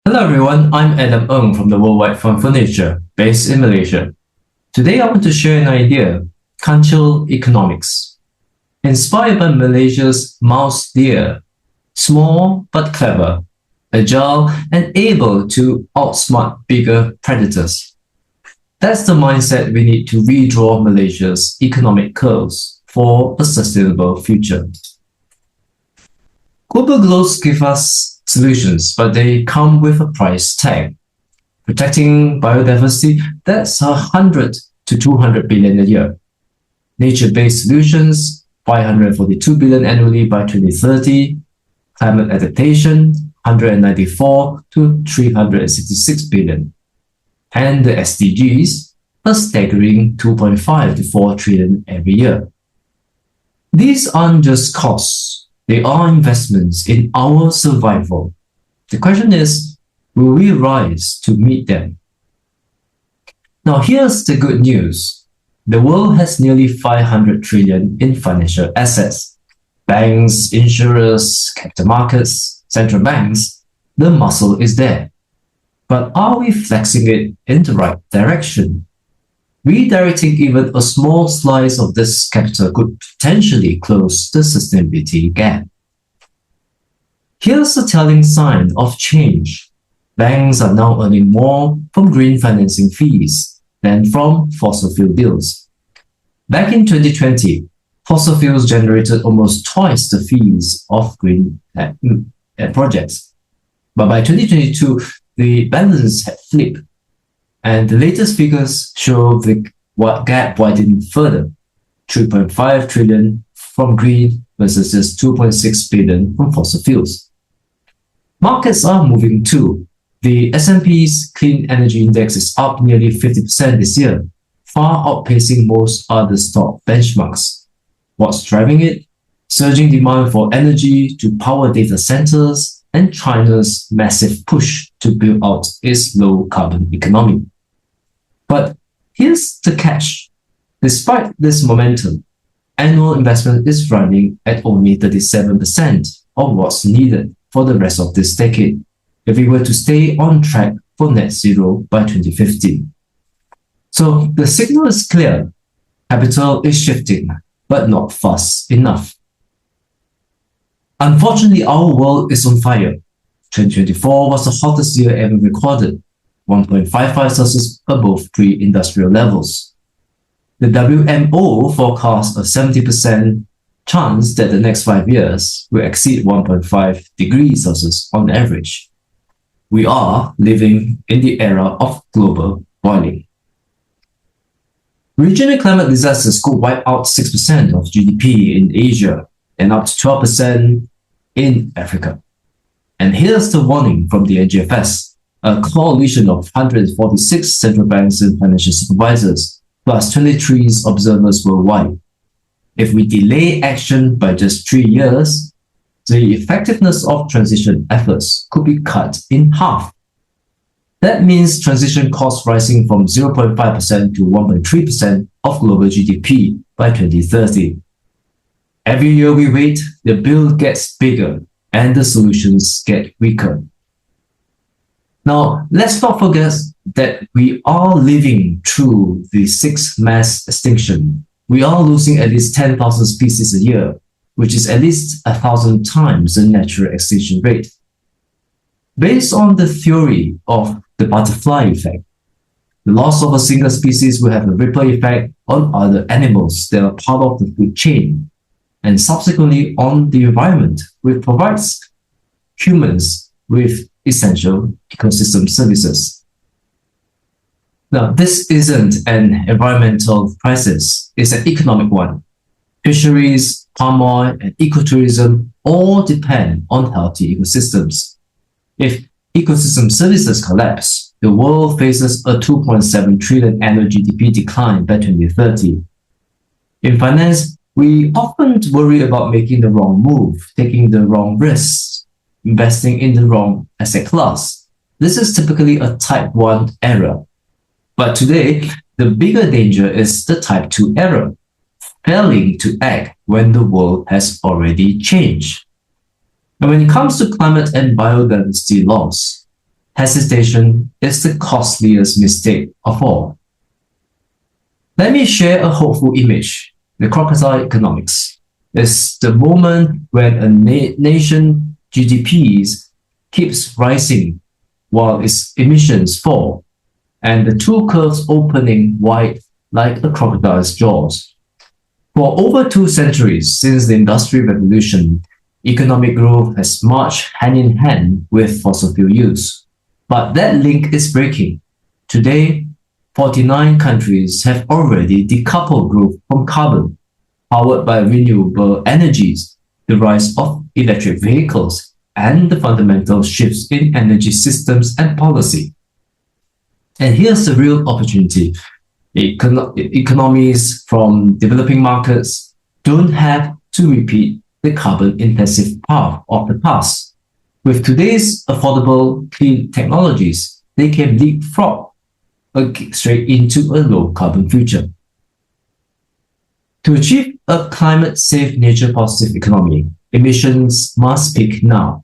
Hello everyone, I'm Adam Ng from the Worldwide Fund for Nature, based in Malaysia. Today I want to share an idea, cultural economics. Inspired by Malaysia's mouse deer, small but clever, agile and able to outsmart bigger predators. That's the mindset we need to redraw Malaysia's economic curves for a sustainable future. Global goals give us solutions, but they come with a price tag. Protecting biodiversity, that's 100 to 200 billion a year. Nature-based solutions, 542 billion annually by 2030. Climate adaptation, 194 to 366 billion. And the SDGs, a staggering 2.5 to 4 trillion every year. These aren't just costs, they are investments in our survival. The question is, will we rise to meet them? Now here's the good news. The world has nearly 500 trillion in financial assets. Banks, insurers, capital markets, central banks, the muscle is there. But are we flexing it in the right direction? Redirecting even a small slice of this capital could potentially close the sustainability gap. Here's a telling sign of change. Banks are now earning more from green financing fees than from fossil fuel deals. Back in 2020, fossil fuels generated almost twice the fees of green projects. But by 2022, the balance had flipped. And the latest figures show the gap widening further, 3.5 trillion from green versus just 2.6 billion from fossil fuels. Markets are moving too. The S&P's Clean Energy Index is up nearly 50% this year, far outpacing most other stock benchmarks. What's driving it? Surging demand for energy to power data centers and China's massive push to build out its low-carbon economy. But here's the catch. Despite this momentum, annual investment is running at only 37% of what's needed for the rest of this decade if we were to stay on track for net zero by 2050. So the signal is clear. Capital is shifting, but not fast enough. Unfortunately, our world is on fire. 2024 was the hottest year ever recorded, 1.55 Celsius above pre-industrial levels. The WMO forecasts a 70% chance that the next 5 years will exceed 1.5 degrees Celsius on average. We are living in the era of global boiling. Regional climate disasters could wipe out 6% of GDP in Asia and up to 12% in Africa. And here's the warning from the NGFS, a coalition of 146 central banks and financial supervisors, plus 23 observers worldwide. If we delay action by just 3 years, the effectiveness of transition efforts could be cut in half. That means transition costs rising from 0.5% to 1.3% of global GDP by 2030. Every year we wait, the bill gets bigger and the solutions get weaker. Now, let's not forget that we are living through the sixth mass extinction. We are losing at least 10,000 species a year, which is at least 1,000 times the natural extinction rate. Based on the theory of the butterfly effect, the loss of a single species will have a ripple effect on other animals that are part of the food chain, and subsequently on the environment, which provides humans with essential ecosystem services. Now, this isn't an environmental crisis, it's an economic one. Fisheries, palm oil, and ecotourism all depend on healthy ecosystems. If ecosystem services collapse, the world faces a 2.7 trillion annual GDP decline by 2030. In finance, we often worry about making the wrong move, taking the wrong risks, investing in the wrong asset class. This is typically a type 1 error. But today, the bigger danger is the type 2 error, failing to act when the world has already changed. And when it comes to climate and biodiversity loss, hesitation is the costliest mistake of all. Let me share a hopeful image. The crocodile economics is the moment when a nation GDPs keeps rising while its emissions fall, and the two curves opening wide like a crocodile's jaws. For over 2 centuries since the Industrial Revolution, economic growth has marched hand in hand with fossil fuel use. But that link is breaking. Today, 49 countries have already decoupled growth from carbon, powered by renewable energies, the rise of electric vehicles, and the fundamental shifts in energy systems and policy. And here's the real opportunity. Economies from developing markets don't have to repeat the carbon-intensive path of the past. With today's affordable, clean technologies, they can leapfrog straight into a low-carbon future. To achieve a climate-safe, nature-positive economy, emissions must peak now.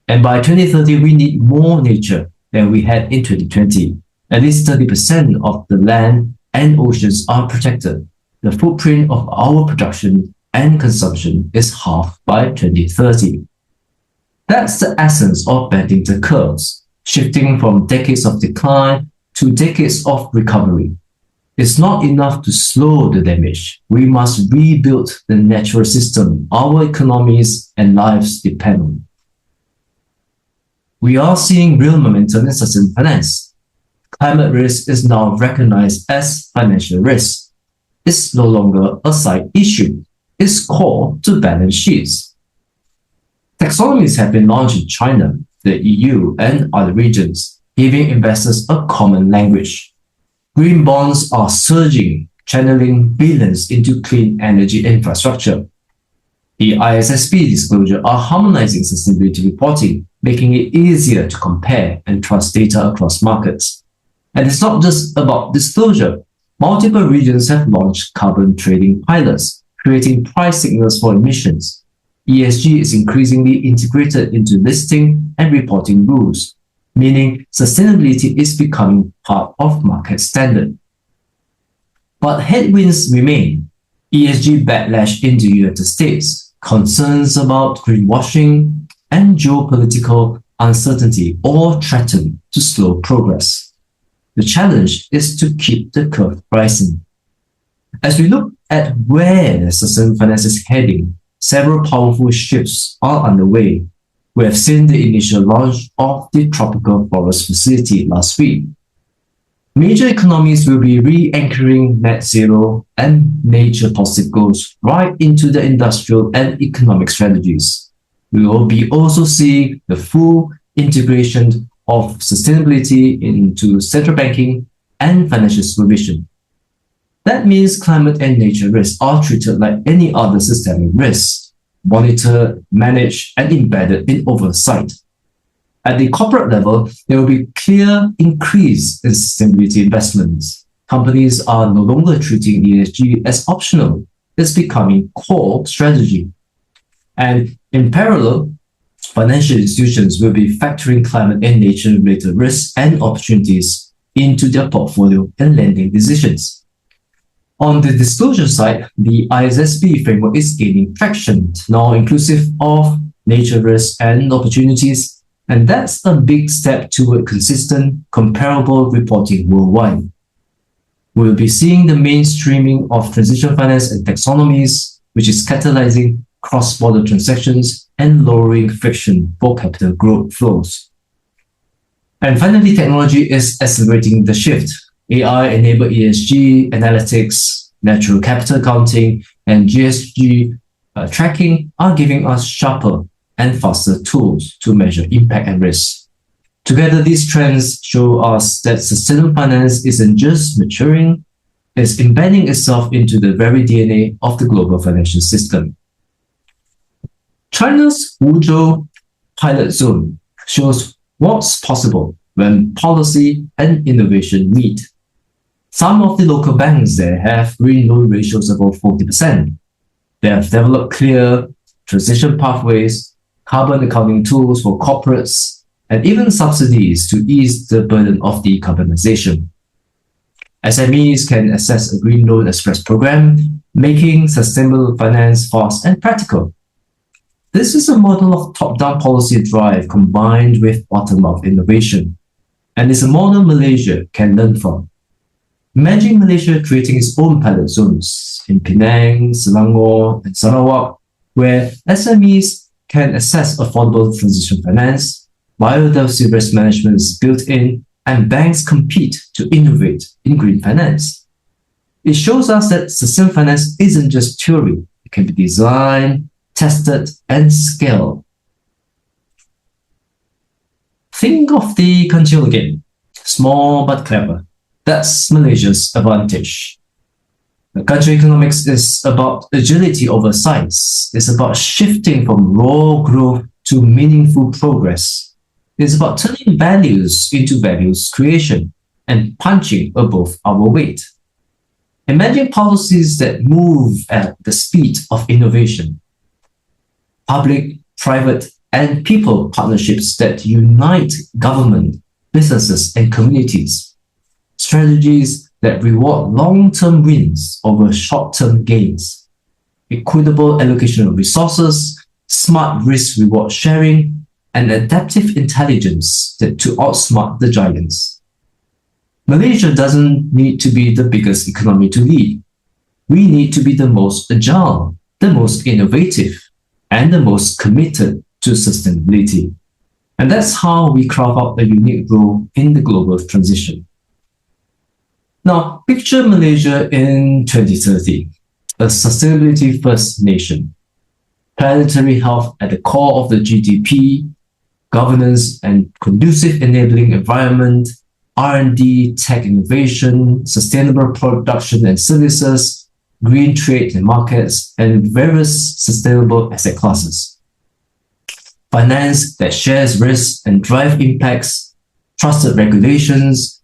And by 2030, we need more nature than we had in 2020. At least 30% of the land and oceans are protected. The footprint of our production and consumption is halved by 2030. That's the essence of bending the curves, shifting from decades of decline to decades of recovery. It's not enough to slow the damage. We must rebuild the natural system our economies and lives depend on. We are seeing real momentum in sustainable finance. climate risk is now recognized as financial risk. It's no longer a side issue. It's core to balance sheets. Taxonomies have been launched in China, the EU, and other regions, giving investors a common language. Green bonds are surging, channeling billions into clean energy infrastructure. The ISSB disclosure are harmonizing sustainability reporting, making it easier to compare and trust data across markets. And it's not just about disclosure. Multiple regions have launched carbon trading pilots, creating price signals for emissions. ESG is increasingly integrated into listing and reporting rules, meaning sustainability is becoming part of market standard. But headwinds remain. ESG backlash in the United States, concerns about greenwashing, and geopolitical uncertainty all threaten to slow progress. The challenge is to keep the curve rising. As we look at where sustainable finance is heading, several powerful shifts are underway. We have seen the initial launch of the Tropical Forest Facility last week. Major economies will be re-anchoring net zero and nature positive goals right into the industrial and economic strategies. We will be also seeing the full integration of sustainability into central banking and financial supervision. That means climate and nature risks are treated like any other systemic risk, monitored, managed, and embedded in oversight. At the corporate level, there will be clear increase in sustainability investments. Companies are no longer treating ESG as optional. It's becoming core strategy. And in parallel, financial institutions will be factoring climate and nature-related risks and opportunities into their portfolio and lending decisions. On the disclosure side, the ISSB framework is gaining traction, now inclusive of nature risks and opportunities, and that's a big step toward consistent, comparable reporting worldwide. We'll be seeing the mainstreaming of transition finance and taxonomies, which is catalyzing cross-border transactions and lowering friction for capital growth flows. And finally, technology is accelerating the shift. AI-enabled ESG analytics, natural capital accounting, and GSG tracking are giving us sharper and faster tools to measure impact and risk. Together, these trends show us that sustainable finance isn't just maturing, it's embedding itself into the very DNA of the global financial system. China's Wuzhou pilot zone shows what's possible when policy and innovation meet. Some of the local banks there have green loan ratios above 40%. They have developed clear transition pathways, carbon accounting tools for corporates, and even subsidies to ease the burden of decarbonization. SMEs can access a Green Loan Express program, making sustainable finance fast and practical. This is a model of top-down policy drive combined with bottom-up innovation, and it's a model Malaysia can learn from. Imagine Malaysia creating its own pilot zones in Penang, Selangor, and Sarawak, where SMEs can access affordable transition finance, biodiversity risk management is built in, and banks compete to innovate in green finance. It shows us that sustainable finance isn't just theory. It can be designed, tested, and scaled. Think of the consumer game. Small but clever. That's Malaysia's advantage. The country economics is about agility over size. It's about shifting from raw growth to meaningful progress. It's about turning values into values creation and punching above our weight. Imagine policies that move at the speed of innovation. Public, private, and people partnerships that unite government, businesses, and communities. Strategies that reward long-term wins over short-term gains. Equitable allocation of resources, smart risk-reward sharing, and adaptive intelligence to outsmart the giants. Malaysia doesn't need to be the biggest economy to lead. We need to be the most agile, the most innovative, and the most committed to sustainability. And that's how we carve out a unique role in the global transition. Now, picture Malaysia in 2030, a sustainability-first nation. Planetary health at the core of the GDP, governance and conducive enabling environment, R&D, tech innovation, sustainable production and services, green trade and markets, and various sustainable asset classes. Finance that shares risks and drive impacts, trusted regulations,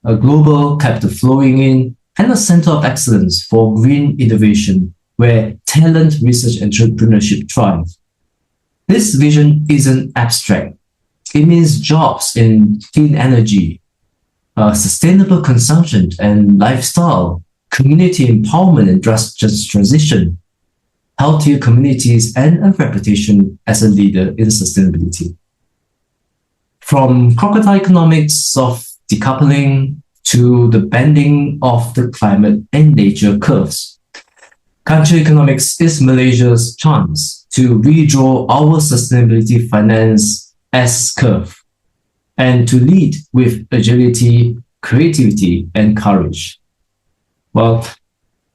a global capital flowing in, and a center of excellence for green innovation where talent, research, and entrepreneurship thrive. This vision isn't abstract. It means jobs in clean energy, sustainable consumption and lifestyle, community empowerment and just transition, healthier communities, and a reputation as a leader in sustainability. From crocodile economics of decoupling to the bending of the climate and nature curves, country economics is Malaysia's chance to redraw our sustainability finance S-curve and to lead with agility, creativity, and courage. Well,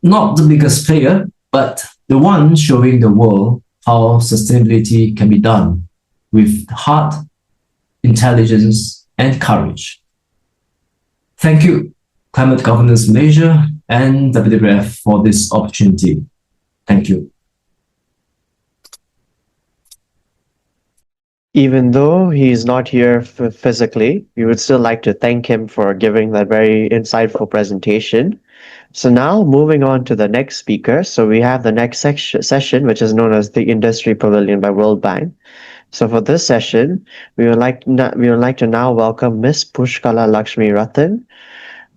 not the biggest player, but the one showing the world how sustainability can be done with heart, intelligence, and courage. Thank you, Climate Governance Malaysia and WWF for this opportunity. Thank you. Even though he is not here physically, we would still like to thank him for giving that very insightful presentation. So now moving on to the next speaker. So we have the next session, which is known as the Industry Pavilion by World Bank. So for this session, we would like to now welcome Ms. Pushkala Lakshmi Ratan,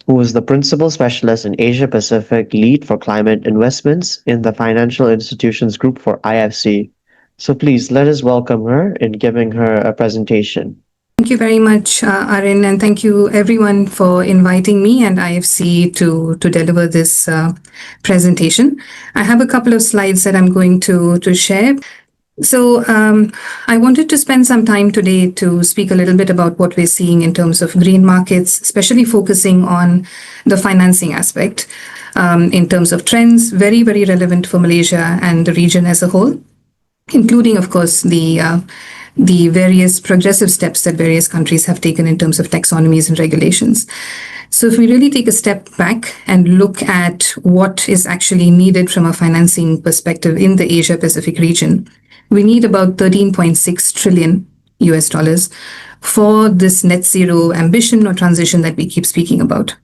who is the Principal Specialist in Asia Pacific Lead for Climate Investments in the Financial Institutions Group for IFC. So please let us welcome her in giving her a presentation. Thank you very much, Arin, and thank you everyone for inviting me and IFC to deliver this presentation. I have a couple of slides that I'm going to share. So I wanted to spend some time today to speak a little bit about what we're seeing in terms of green markets, especially focusing on the financing aspect in terms of trends, very, very relevant for Malaysia and the region as a whole, including, of course, the various progressive steps that various countries have taken in terms of taxonomies and regulations. So if we really take a step back and look at what is actually needed from a financing perspective in the Asia Pacific region, we need about $13.6 trillion for this net zero ambition or transition that we keep speaking about.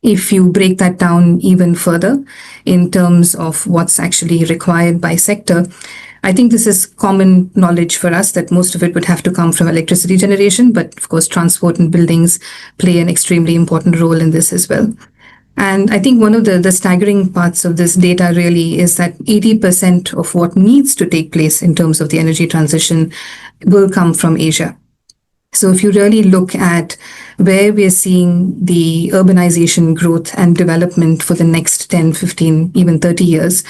If you break that down even further in terms of what's actually required by sector, I think this is common knowledge for us that most of it would have to come from electricity generation, but of course, transport and buildings play an extremely important role in this as well. And I think one of the staggering parts of this data really is that 80% of what needs to take place in terms of the energy transition will come from Asia. So if you really look at where we're seeing the urbanization growth and development for the next 10, 15, even 30 years,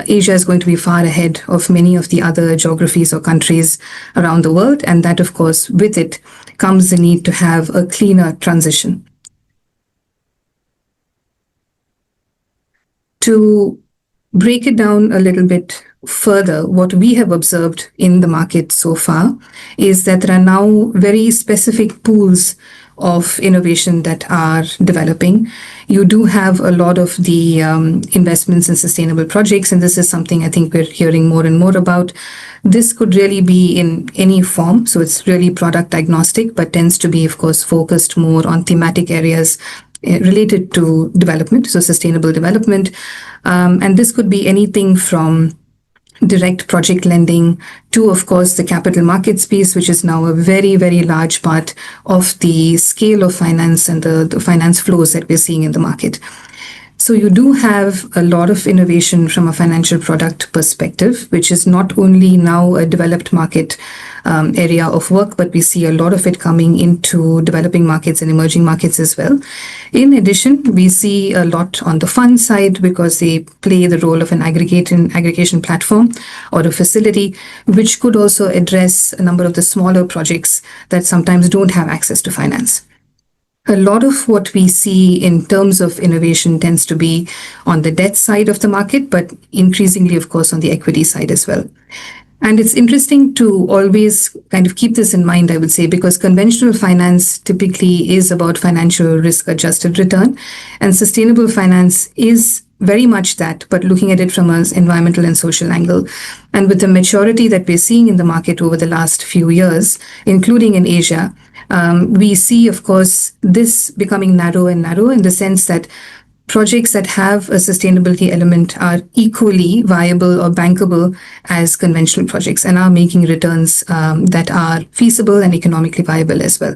Asia is going to be far ahead of many of the other geographies or countries around the world. And that, of course, with it comes the need to have a cleaner transition. To break it down a little bit further, what we have observed in the market so far is that there are now very specific pools of innovation that are developing. You do have a lot of the investments in sustainable projects, and this is something I think we're hearing more and more about. This could really be in any form, so it's really product agnostic, but tends to be, of course, focused more on thematic areas related to development, so sustainable development. And this could be anything from direct project lending to, of course, the capital markets piece, which is now a very, very large part of the scale of finance and the finance flows that we're seeing in the market. So you do have a lot of innovation from a financial product perspective, which is not only now a developed market area of work, but we see a lot of it coming into developing markets and emerging markets as well. In addition, we see a lot on the fund side because they play the role of an aggregation platform or a facility, which could also address a number of the smaller projects that sometimes don't have access to finance. a lot of what we see in terms of innovation tends to be on the debt side of the market, but increasingly, of course, on the equity side as well. And it's interesting to always kind of keep this in mind, I would say, because conventional finance typically is about financial risk-adjusted return, and sustainable finance is very much that, but looking at it from an environmental and social angle. And with the maturity that we're seeing in the market over the last few years, including in Asia, we see, of course, this becoming narrow and narrow in the sense that projects that have a sustainability element are equally viable or bankable as conventional projects and are making returns that are feasible and economically viable as well.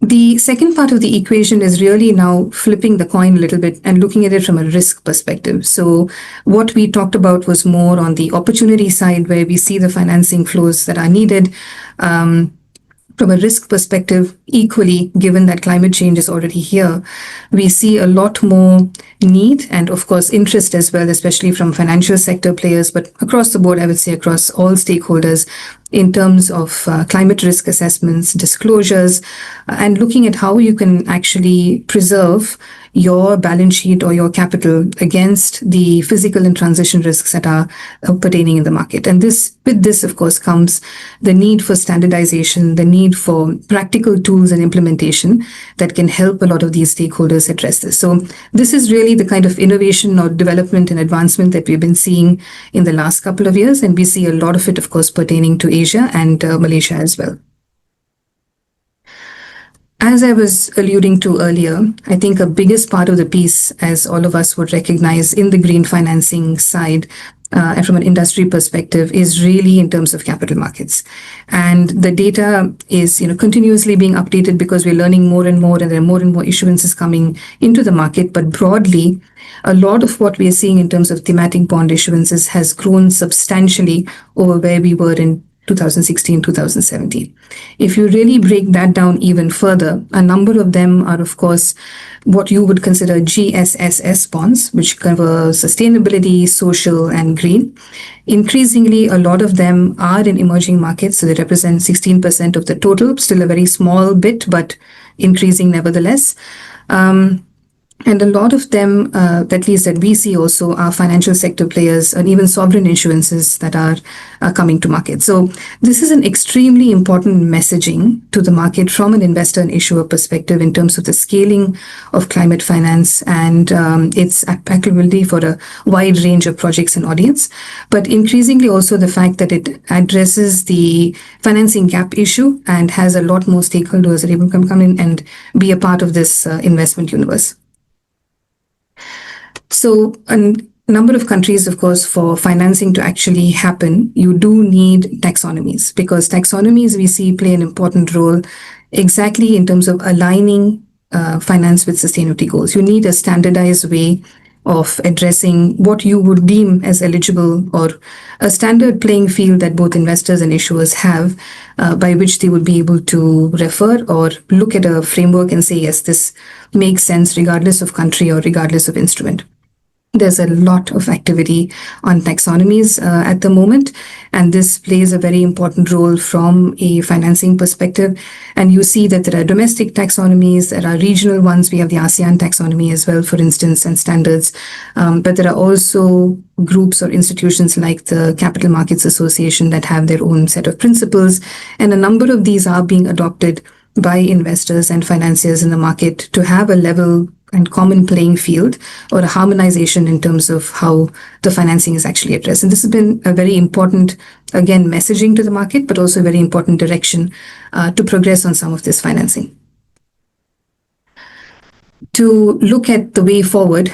The second part of the equation is really now flipping the coin a little bit and looking at it from a risk perspective. So what we talked about was more on the opportunity side, where we see the financing flows that are needed. From a risk perspective, equally, given that climate change is already here, we see a lot more need and, of course, interest as well, especially from financial sector players, but across the board, I would say across all stakeholders in terms of climate risk assessments, disclosures, and looking at how you can actually preserve your balance sheet or your capital against the physical and transition risks that are pertaining in the market. And with this, of course, comes the need for standardization, the need for practical tools and implementation that can help a lot of these stakeholders address this. So this is really the kind of innovation or development and advancement that we've been seeing in the last couple of years. And we see a lot of it, of course, pertaining to Asia and Malaysia as well. As I was alluding to earlier, I think a biggest part of the piece, as all of us would recognize in the green financing side, and from an industry perspective, is really in terms of capital markets. And the data is, continuously being updated because we're learning more and more, and there are more and more issuances coming into the market. But broadly, a lot of what we are seeing in terms of thematic bond issuances has grown substantially over where we were in 2016, 2017. If you really break that down even further, a number of them are, of course, what you would consider GSSS bonds, which cover sustainability, social, and green. Increasingly, a lot of them are in emerging markets, so they represent 16% of the total, still a very small bit, but increasing nevertheless. And a lot of them, at least that we see also, are financial sector players and even sovereign issuances that are coming to market. So this is an extremely important messaging to the market from an investor and issuer perspective in terms of the scaling of climate finance and its applicability for a wide range of projects and audience. But increasingly also the fact that it addresses the financing gap issue and has a lot more stakeholders that even can come in and be a part of this investment universe. So a number of countries, of course, for financing to actually happen, you do need taxonomies, because taxonomies we see play an important role exactly in terms of aligning finance with sustainability goals. You need a standardized way of addressing what you would deem as eligible, or a standard playing field that both investors and issuers have, by which they would be able to refer or look at a framework and say, yes, this makes sense regardless of country or regardless of instrument. There's a lot of activity on taxonomies at the moment, and this plays a very important role from a financing perspective. And you see that there are domestic taxonomies, there are regional ones. We have the ASEAN taxonomy as well, for instance, and standards. But there are also groups or institutions like the Capital Markets Association that have their own set of principles. And a number of these are being adopted by investors and financiers in the market to have a level and common playing field, or a harmonization in terms of how the financing is actually addressed. And this has been a very important, again, messaging to the market, but also a very important direction to progress on some of this financing. To look at the way forward,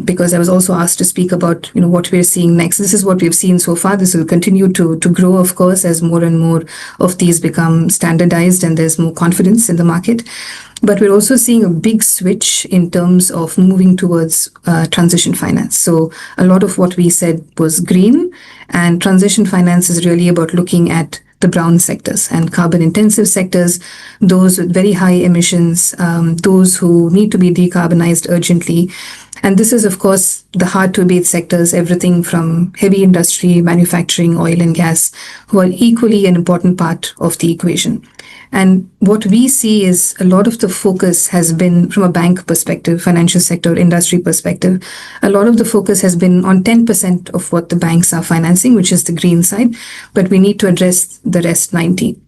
because I was also asked to speak about what we're seeing next. This is what we've seen so far. This will continue to grow, of course, as more and more of these become standardized and there's more confidence in the market. But we're also seeing a big switch in terms of moving towards transition finance. So a lot of what we said was green, and transition finance is really about looking at the brown sectors and carbon intensive sectors, those with very high emissions, those who need to be decarbonized urgently. And this is, of course, the hard to abate sectors, everything from heavy industry, manufacturing, oil and gas, who are equally an important part of the equation. And what we see is a lot of the focus has been from a bank perspective, financial sector, industry perspective. A lot of the focus has been on 10% of what the banks are financing, which is the green side, but we need to address the rest 90,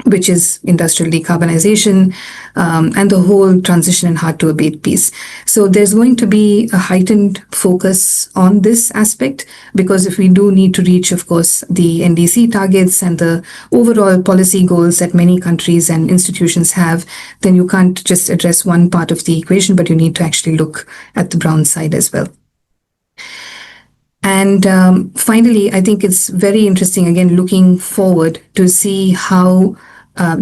which is industrial decarbonization and the whole transition and hard to abate piece. So there's going to be a heightened focus on this aspect, because if we do need to reach, of course, the NDC targets and the overall policy goals that many countries and institutions have, then you can't just address one part of the equation, but you need to actually look at the brown side as well. And finally, I think it's very interesting, again, looking forward to see how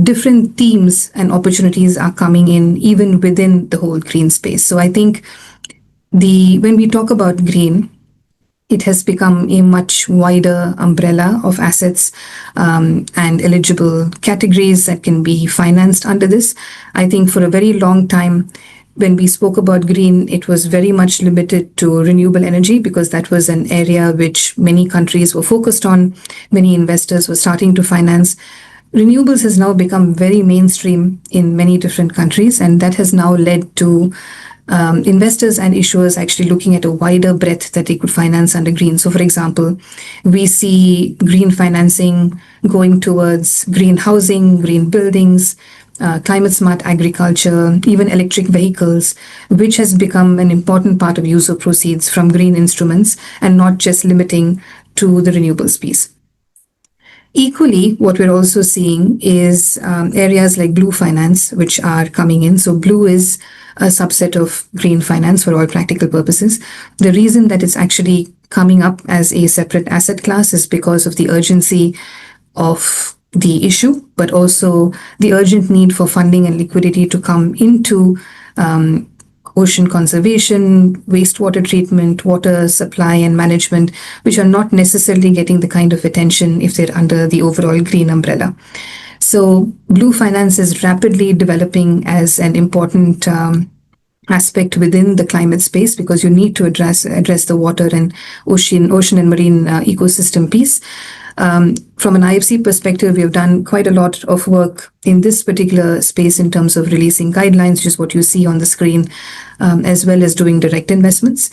different themes and opportunities are coming in even within the whole green space. So I think when we talk about green, it has become a much wider umbrella of assets and eligible categories that can be financed under this. I think for a very long time, when we spoke about green, it was very much limited to renewable energy, because that was an area which many countries were focused on. Many investors were starting to finance. Renewables has now become very mainstream in many different countries, and that has now led to investors and issuers actually looking at a wider breadth that they could finance under green. So, for example, we see green financing going towards green housing, green buildings, climate smart agriculture, even electric vehicles, which has become an important part of use of proceeds from green instruments, and not just limiting to the renewables piece. Equally, what we're also seeing is areas like blue finance, which are coming in. So blue is a subset of green finance for all practical purposes. The reason that it's actually coming up as a separate asset class is because of the urgency of the issue, but also the urgent need for funding and liquidity to come into ocean conservation, wastewater treatment, water supply and management, which are not necessarily getting the kind of attention if they're under the overall green umbrella. So blue finance is rapidly developing as an important aspect within the climate space, because you need to address the water and ocean and marine ecosystem piece. From an IFC perspective, we have done quite a lot of work in this particular space in terms of releasing guidelines, which is what you see on the screen, as well as doing direct investments.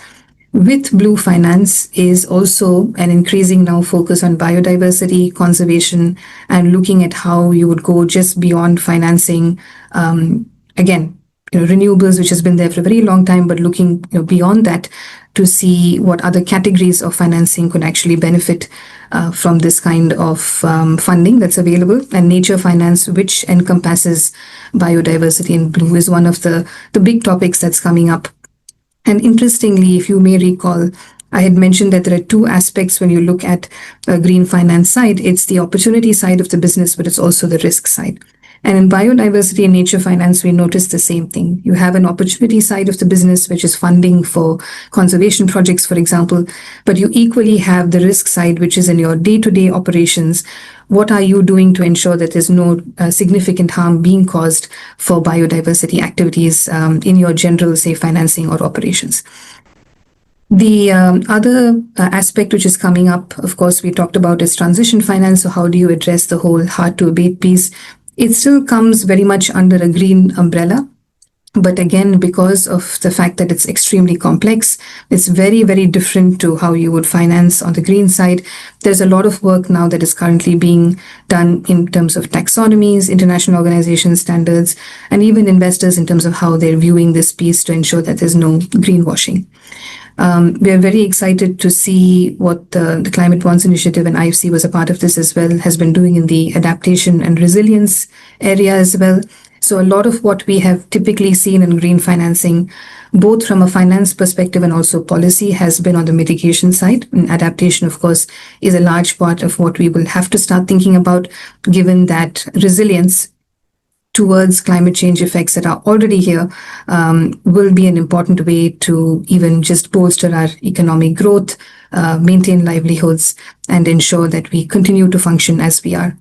With blue finance is also an increasing now focus on biodiversity, conservation, and looking at how you would go just beyond financing, again, renewables, which has been there for a very long time, but looking beyond that to see what other categories of financing could actually benefit from this kind of funding that's available. And nature finance, which encompasses biodiversity in blue, is one of the big topics that's coming up. And interestingly, if you may recall, I had mentioned that there are two aspects when you look at a green finance side. It's the opportunity side of the business, but it's also the risk side. And in biodiversity and nature finance, we notice the same thing. You have an opportunity side of the business, which is funding for conservation projects, for example, but you equally have the risk side, which is in your day-to-day operations. What are you doing to ensure that there's no significant harm being caused for biodiversity activities in your general, say, financing or operations? The other aspect which is coming up, of course, we talked about is transition finance. So how do you address the whole hard to abate piece? It still comes very much under a green umbrella. But again, because of the fact that it's extremely complex, it's very, very different to how you would finance on the green side. There's a lot of work now that is currently being done in terms of taxonomies, international organization standards, and even investors in terms of how they're viewing this piece to ensure that there's no greenwashing. We are very excited to see what the Climate Bonds Initiative, and IFC was a part of this as well, has been doing in the adaptation and resilience area as well. So a lot of what we have typically seen in green financing, both from a finance perspective and also policy, has been on the mitigation side. And adaptation, of course, is a large part of what we will have to start thinking about, given that resilience towards climate change effects that are already here will be an important way to even just bolster our economic growth, maintain livelihoods, and ensure that we continue to function as we are.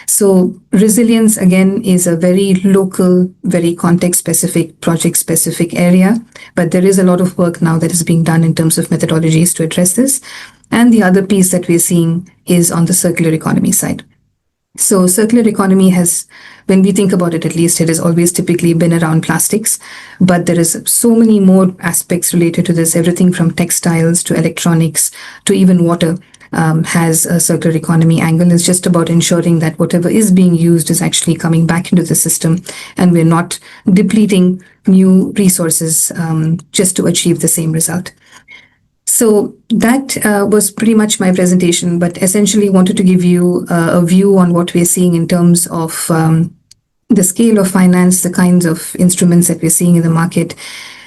So resilience, again, is a very local, very context-specific, project-specific area, but there is a lot of work now that is being done in terms of methodologies to address this. And the other piece that we're seeing is on the circular economy side. So circular economy has, when we think about it, at least it has always typically been around plastics, but there is so many more aspects related to this, everything from textiles to electronics to even water. Has a circular economy angle. Is just about ensuring that whatever is being used is actually coming back into the system, and we're not depleting new resources just to achieve the same result. So that was pretty much my presentation, but essentially wanted to give you a view on what we're seeing in terms of the scale of finance, the kinds of instruments that we're seeing in the market,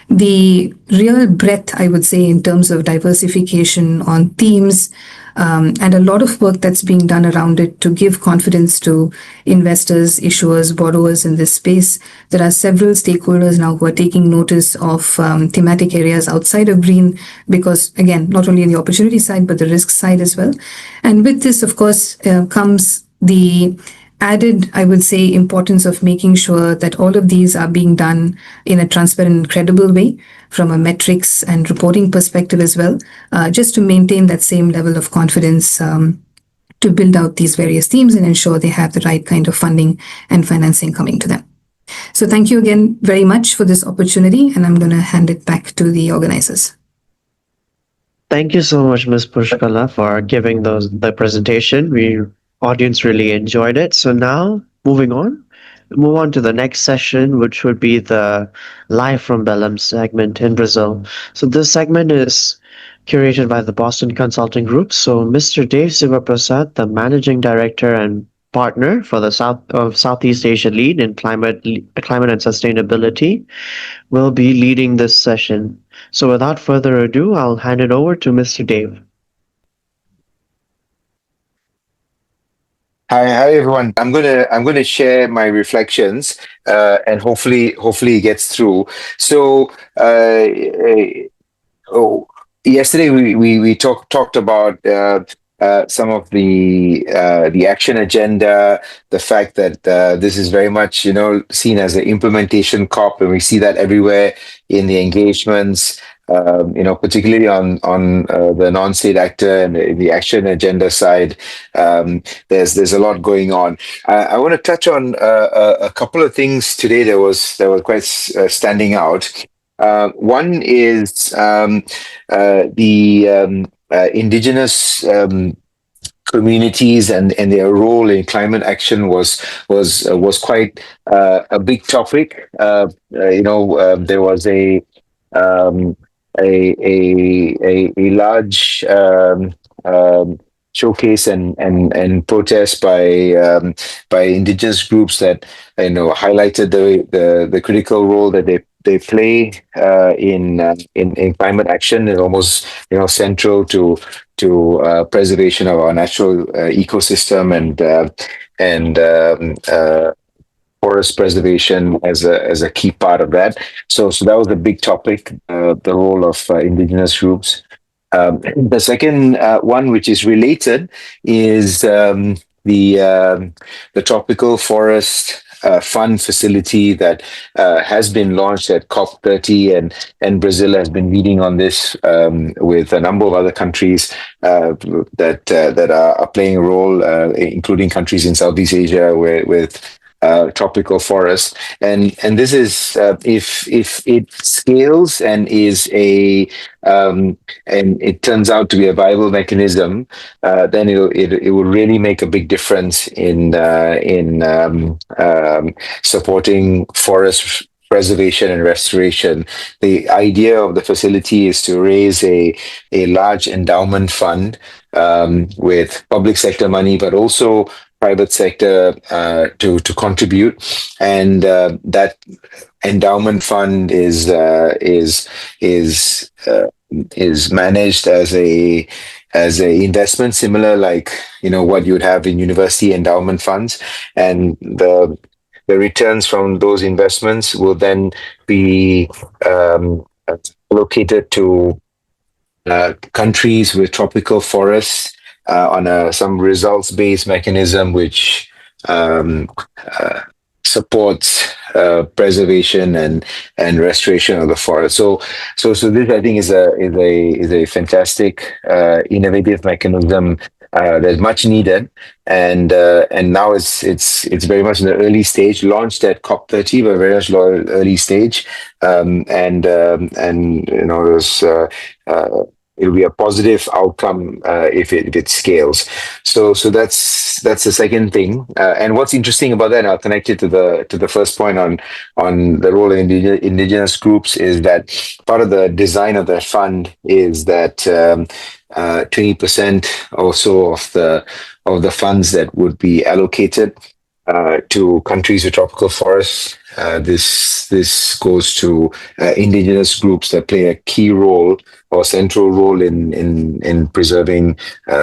the real breadth, I would say, in terms of diversification on themes, and a lot of work that's being done around it to give confidence to investors, issuers, borrowers in this space. There are several stakeholders now who are taking notice of thematic areas outside of green because, again, not only the opportunity side, but the risk side as well. And with this, of course, comes the added, I would say, importance of making sure that all of these are being done in a transparent and credible way from a metrics and reporting perspective as well, just to maintain that same level of confidence to build out these various themes and ensure they have the right kind of funding and financing coming to them. So thank you again very much for this opportunity, and I'm going to hand it back to the organizers. Thank you so much, Ms. Pushkala, for giving the presentation. Audience really enjoyed it. So now, move on to the next session, which would be the Live from Belém segment in Brazil. So this segment is curated by the Boston Consulting Group. So Mr. Dave Sivaprasad, the Managing Director and Partner for the Southeast Asia Lead in Climate and Sustainability, will be leading this session. So without further ado, I'll hand it over to Mr. Dave. Hi everyone. I'm gonna share my reflections and hopefully it gets through. So yesterday we talked about some of the action agenda, the fact that this is very much seen as an implementation COP, and we see that everywhere in the engagements. Particularly on the non-state actor and the action agenda side, there's a lot going on. I want to touch on a couple of things today that was quite standing out. One is the indigenous communities and their role in climate action was quite a big topic. There was a large showcase and protest by indigenous groups that highlighted the critical role that they play in climate action, and almost central to preservation of our natural ecosystem and forest preservation as a key part of that. So that was a big topic, the role of indigenous groups. The second one, which is related, is the tropical forest fund facility that has been launched at COP30, and Brazil has been leading on this with a number of other countries that are playing a role, including countries in Southeast Asia with tropical forests, and this is if it scales and is and it turns out to be a viable mechanism, then it will really make a big difference in supporting forest preservation and restoration. The idea of the facility is to raise a large endowment fund with public sector money, but also private sector to contribute, and that endowment fund is managed as a investment, similar like what you'd have in university endowment funds, and the returns from those investments will then be allocated to countries with tropical forests on some results-based mechanism, which supports preservation and restoration of the forest. So this, I think, is a fantastic innovative mechanism There's much needed, and now it's very much in the early stage. Launched at COP30, but very much early stage, and there's it'll be a positive outcome if it scales. So that's the second thing. And what's interesting about that, and I'll connect it to the first point on the role of indigenous groups, is that part of the design of that fund is that 20% or so of the funds that would be allocated to countries with tropical forests. This goes to indigenous groups that play a key role or central role in preserving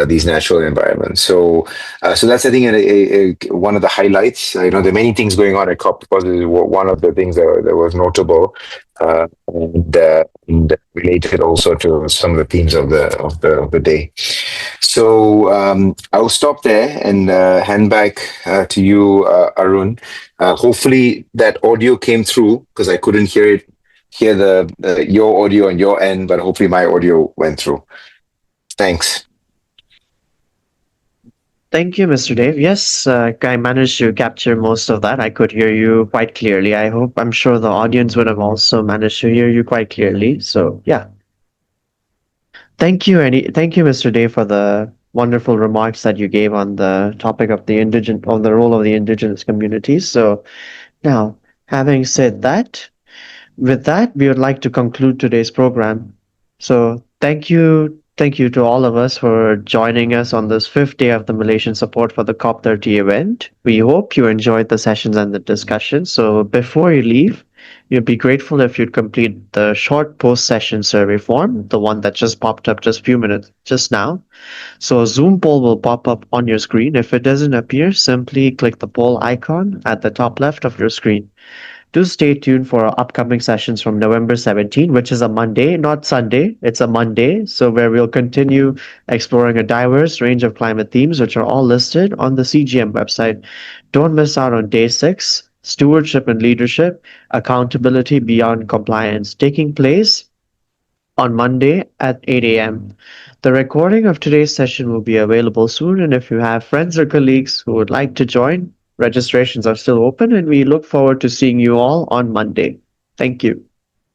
these natural environments. So that's, I think, one of the highlights. There are many things going on at COP, because one of the things that was notable and related also to some of the themes of the day. So I'll stop there and hand back to you, Arun. Hopefully that audio came through, because I couldn't hear your audio on your end, but hopefully my audio went through. Thanks. Thank you, Mr. Dave. Yes, I managed to capture most of that. I could hear you quite clearly. I'm sure the audience would have also managed to hear you quite clearly. So yeah. Thank you, Mr. Dave, for the wonderful remarks that you gave on the topic of the role of the indigenous communities. So now, having said that, with that, we would like to conclude today's program. So thank you to all of us for joining us on this 5th day of the Malaysian Support for the COP30 event. We hope you enjoyed the sessions and the discussion. So before you leave, you'd be grateful if you'd complete the short post-session survey form, the one that just popped up just a few minutes just now. So a Zoom poll will pop up on your screen. If it doesn't appear, simply click the poll icon at the top left of your screen. Do stay tuned for our upcoming sessions from November 17, which is a Monday, not Sunday. It's a Monday, so where we'll continue exploring a diverse range of climate themes, which are all listed on the CGM website. Don't miss out on Day 6, Stewardship and Leadership, Accountability Beyond Compliance, taking place on Monday at 8 a.m. The recording of today's session will be available soon, and if you have friends or colleagues who would like to join, registrations are still open, and we look forward to seeing you all on Monday. Thank you.